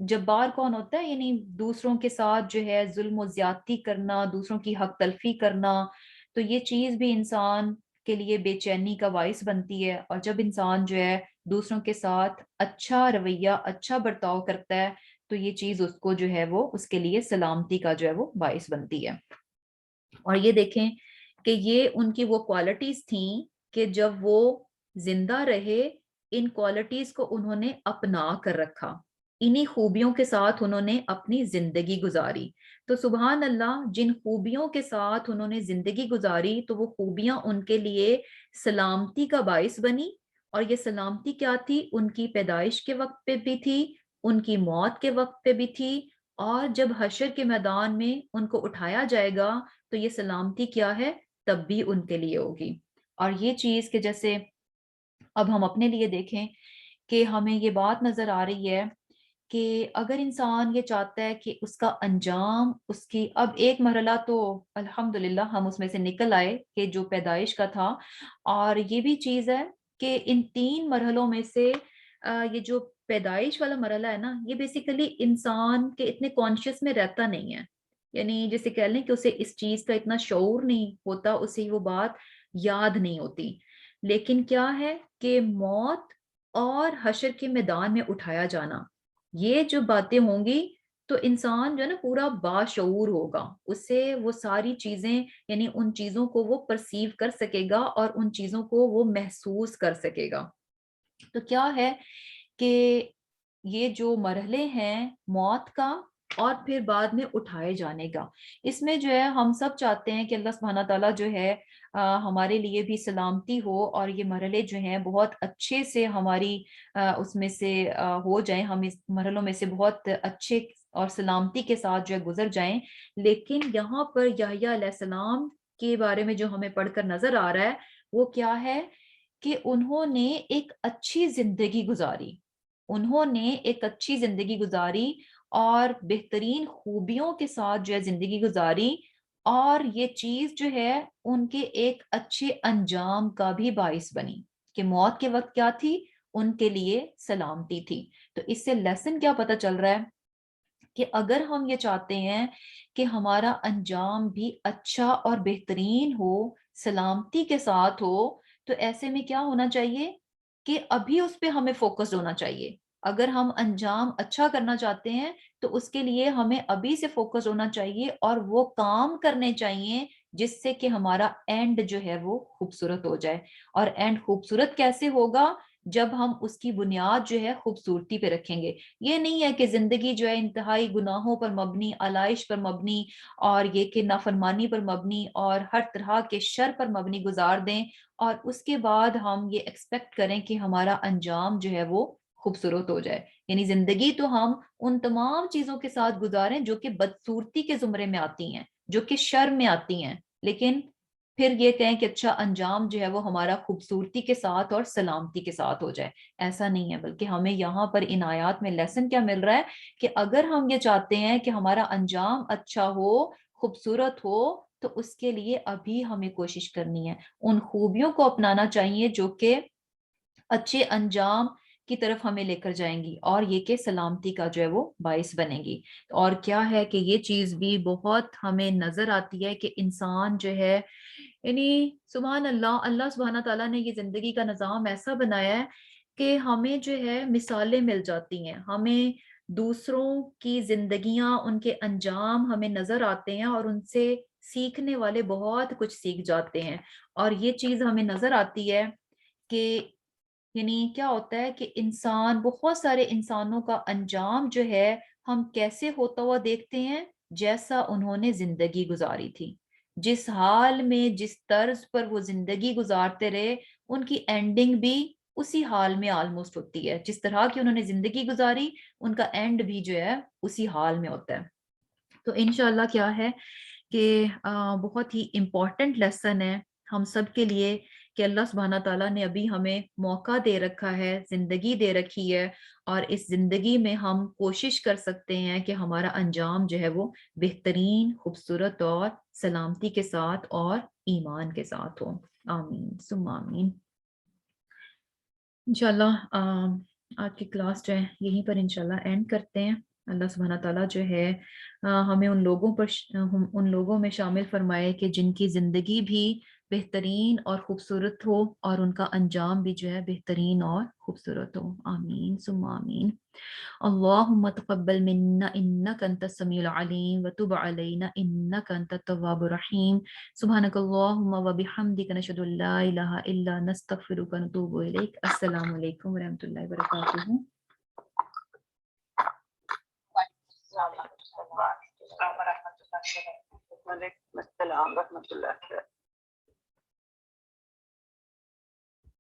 جبار کون ہوتا ہے، یعنی دوسروں کے ساتھ جو ہے ظلم و زیادتی کرنا، دوسروں کی حق تلفی کرنا. تو یہ چیز بھی انسان کے لیے بے چینی کا باعث بنتی ہے. اور جب انسان جو ہے دوسروں کے ساتھ اچھا رویہ اچھا برتاؤ کرتا ہے تو یہ چیز اس کو جو ہے وہ اس کے لیے سلامتی کا جو ہے وہ باعث بنتی ہے۔ اور یہ دیکھیں کہ یہ ان کی وہ کوالٹیز تھیں کہ جب وہ زندہ رہے ان کوالٹیز کو انہوں نے اپنا کر رکھا، انہی خوبیوں کے ساتھ انہوں نے اپنی زندگی گزاری۔ تو سبحان اللہ، جن خوبیوں کے ساتھ انہوں نے زندگی گزاری تو وہ خوبیاں ان کے لیے سلامتی کا باعث بنی۔ اور یہ سلامتی کیا تھی؟ ان کی پیدائش کے وقت پہ بھی تھی، ان کی موت کے وقت پہ بھی تھی، اور جب حشر کے میدان میں ان کو اٹھایا جائے گا تو یہ سلامتی کیا ہے؟ تب بھی ان کے لیے ہوگی۔ اور یہ چیز کہ جیسے اب ہم اپنے لیے دیکھیں کہ ہمیں یہ بات نظر آ رہی ہے کہ اگر انسان یہ چاہتا ہے کہ اس کا انجام، اس کی اب ایک مرحلہ تو الحمدللہ ہم اس میں سے نکل آئے کہ جو پیدائش کا تھا، اور یہ بھی چیز ہے کہ ان 3 مرحلوں میں سے یہ جو پیدائش والا مرحلہ ہے نا، یہ بیسیکلی انسان کے اتنے کانشیس میں رہتا نہیں ہے، یعنی جیسے کہہ لیں کہ اسے اس چیز کا اتنا شعور نہیں ہوتا، اسے وہ بات یاد نہیں ہوتی۔ لیکن کیا ہے کہ موت اور حشر کے میدان میں اٹھایا جانا، یہ جو باتیں ہوں گی تو انسان جو ہے نا پورا باشعور ہوگا، اس سے وہ ساری چیزیں، یعنی ان چیزوں کو وہ پرسیو کر سکے گا اور ان چیزوں کو وہ محسوس کر سکے گا۔ تو کیا ہے کہ یہ جو مرحلے ہیں موت کا اور پھر بعد میں اٹھائے جانے کا، اس میں جو ہے ہم سب چاہتے ہیں کہ اللہ سبحانہ تعالیٰ جو ہے ہمارے لیے بھی سلامتی ہو، اور یہ مرحلے جو ہیں بہت اچھے سے ہماری اس میں سے ہو جائیں، ہم اس مرحلوں میں سے بہت اچھے اور سلامتی کے ساتھ جو ہے گزر جائیں۔ لیکن یہاں پر یحییٰ علیہ السلام کے بارے میں جو ہمیں پڑھ کر نظر آ رہا ہے وہ کیا ہے کہ انہوں نے ایک اچھی زندگی گزاری، انہوں نے ایک اچھی زندگی گزاری اور بہترین خوبیوں کے ساتھ جو ہے زندگی گزاری، اور یہ چیز جو ہے ان کے ایک اچھے انجام کا بھی باعث بنی کہ موت کے وقت کیا تھی؟ ان کے لیے سلامتی تھی۔ تو اس سے لیسن کیا پتہ چل رہا ہے کہ اگر ہم یہ چاہتے ہیں کہ ہمارا انجام بھی اچھا اور بہترین ہو، سلامتی کے ساتھ ہو، تو ایسے میں کیا ہونا چاہیے کہ ابھی اس پہ ہمیں فوکس ہونا چاہیے۔ اگر ہم انجام اچھا کرنا چاہتے ہیں تو اس کے لیے ہمیں ابھی سے فوکس ہونا چاہیے اور وہ کام کرنے چاہیے جس سے کہ ہمارا اینڈ جو ہے وہ خوبصورت ہو جائے۔ اور اینڈ خوبصورت کیسے ہوگا؟ جب ہم اس کی بنیاد جو ہے خوبصورتی پہ رکھیں گے۔ یہ نہیں ہے کہ زندگی جو ہے انتہائی گناہوں پر مبنی، علائش پر مبنی، اور یہ کہ نافرمانی پر مبنی اور ہر طرح کے شر پر مبنی گزار دیں، اور اس کے بعد ہم یہ ایکسپیکٹ کریں کہ ہمارا انجام جو ہے وہ خوبصورت ہو جائے۔ یعنی زندگی تو ہم ان تمام چیزوں کے ساتھ گزاریں جو کہ بدصورتی کے زمرے میں آتی ہیں، جو کہ شر میں آتی ہیں، لیکن پھر یہ کہیں کہ اچھا انجام جو ہے وہ ہمارا خوبصورتی کے ساتھ اور سلامتی کے ساتھ ہو جائے۔ ایسا نہیں ہے، بلکہ ہمیں یہاں پر ان آیات میں لیسن کیا مل رہا ہے کہ اگر ہم یہ چاہتے ہیں کہ ہمارا انجام اچھا ہو، خوبصورت ہو، تو اس کے لیے ابھی ہمیں کوشش کرنی ہے، ان خوبیوں کو اپنانا چاہیے جو کہ اچھے انجام کی طرف ہمیں لے کر جائیں گی، اور یہ کہ سلامتی کا جو ہے وہ باعث بنے گی۔ اور کیا ہے کہ یہ چیز بھی بہت ہمیں نظر آتی ہے کہ انسان جو ہے، یعنی سبحان اللہ، اللہ سبحانہ تعالیٰ نے یہ زندگی کا نظام ایسا بنایا ہے کہ ہمیں جو ہے مثالیں مل جاتی ہیں، ہمیں دوسروں کی زندگیاں، ان کے انجام ہمیں نظر آتے ہیں، اور ان سے سیکھنے والے بہت کچھ سیکھ جاتے ہیں۔ اور یہ چیز ہمیں نظر آتی ہے کہ یعنی کیا ہوتا ہے کہ انسان، بہت سارے انسانوں کا انجام جو ہے ہم کیسے ہوتا ہوا دیکھتے ہیں؟ جیسا انہوں نے زندگی گزاری تھی، جس حال میں، جس طرز پر وہ زندگی گزارتے رہے، ان کی اینڈنگ بھی اسی حال میں آلموسٹ ہوتی ہے۔ جس طرح کی انہوں نے زندگی گزاری، ان کا اینڈ بھی جو ہے اسی حال میں ہوتا ہے۔ تو انشاءاللہ کیا ہے کہ بہت ہی امپورٹنٹ لیسن ہے ہم سب کے لیے کہ اللہ سبحانہ تعالیٰ نے ابھی ہمیں موقع دے رکھا ہے، زندگی دے رکھی ہے، اور اس زندگی میں ہم کوشش کر سکتے ہیں کہ ہمارا انجام جو ہے وہ بہترین، خوبصورت اور سلامتی کے ساتھ اور ایمان کے ساتھ ہو۔ آمین ثم آمین۔ انشاءاللہ آج کی کلاس جو ہے یہیں پر انشاءاللہ اینڈ کرتے ہیں۔ اللہ سبحانہ تعالیٰ جو ہے ہمیں ان لوگوں میں شامل فرمائے کہ جن کی زندگی بھی بہترین اور خوبصورت ہو اور ان کا انجام بھی جو ہے بہترین اور خوبصورت ہو. آمین ثم آمین. اللہم تقبل منا انک انت السمیع العلیم وتب علینا انک انت التواب الرحیم. سبحانک اللہم وبحمدک نشہد ان لا الہ الا انت نستغفرک ونتوب الیک. السلام علیکم ورحمۃ اللہ وبرکاتہ. السلام ورحمۃ اللہ. وعلیکم السلام ورحمۃ اللہ.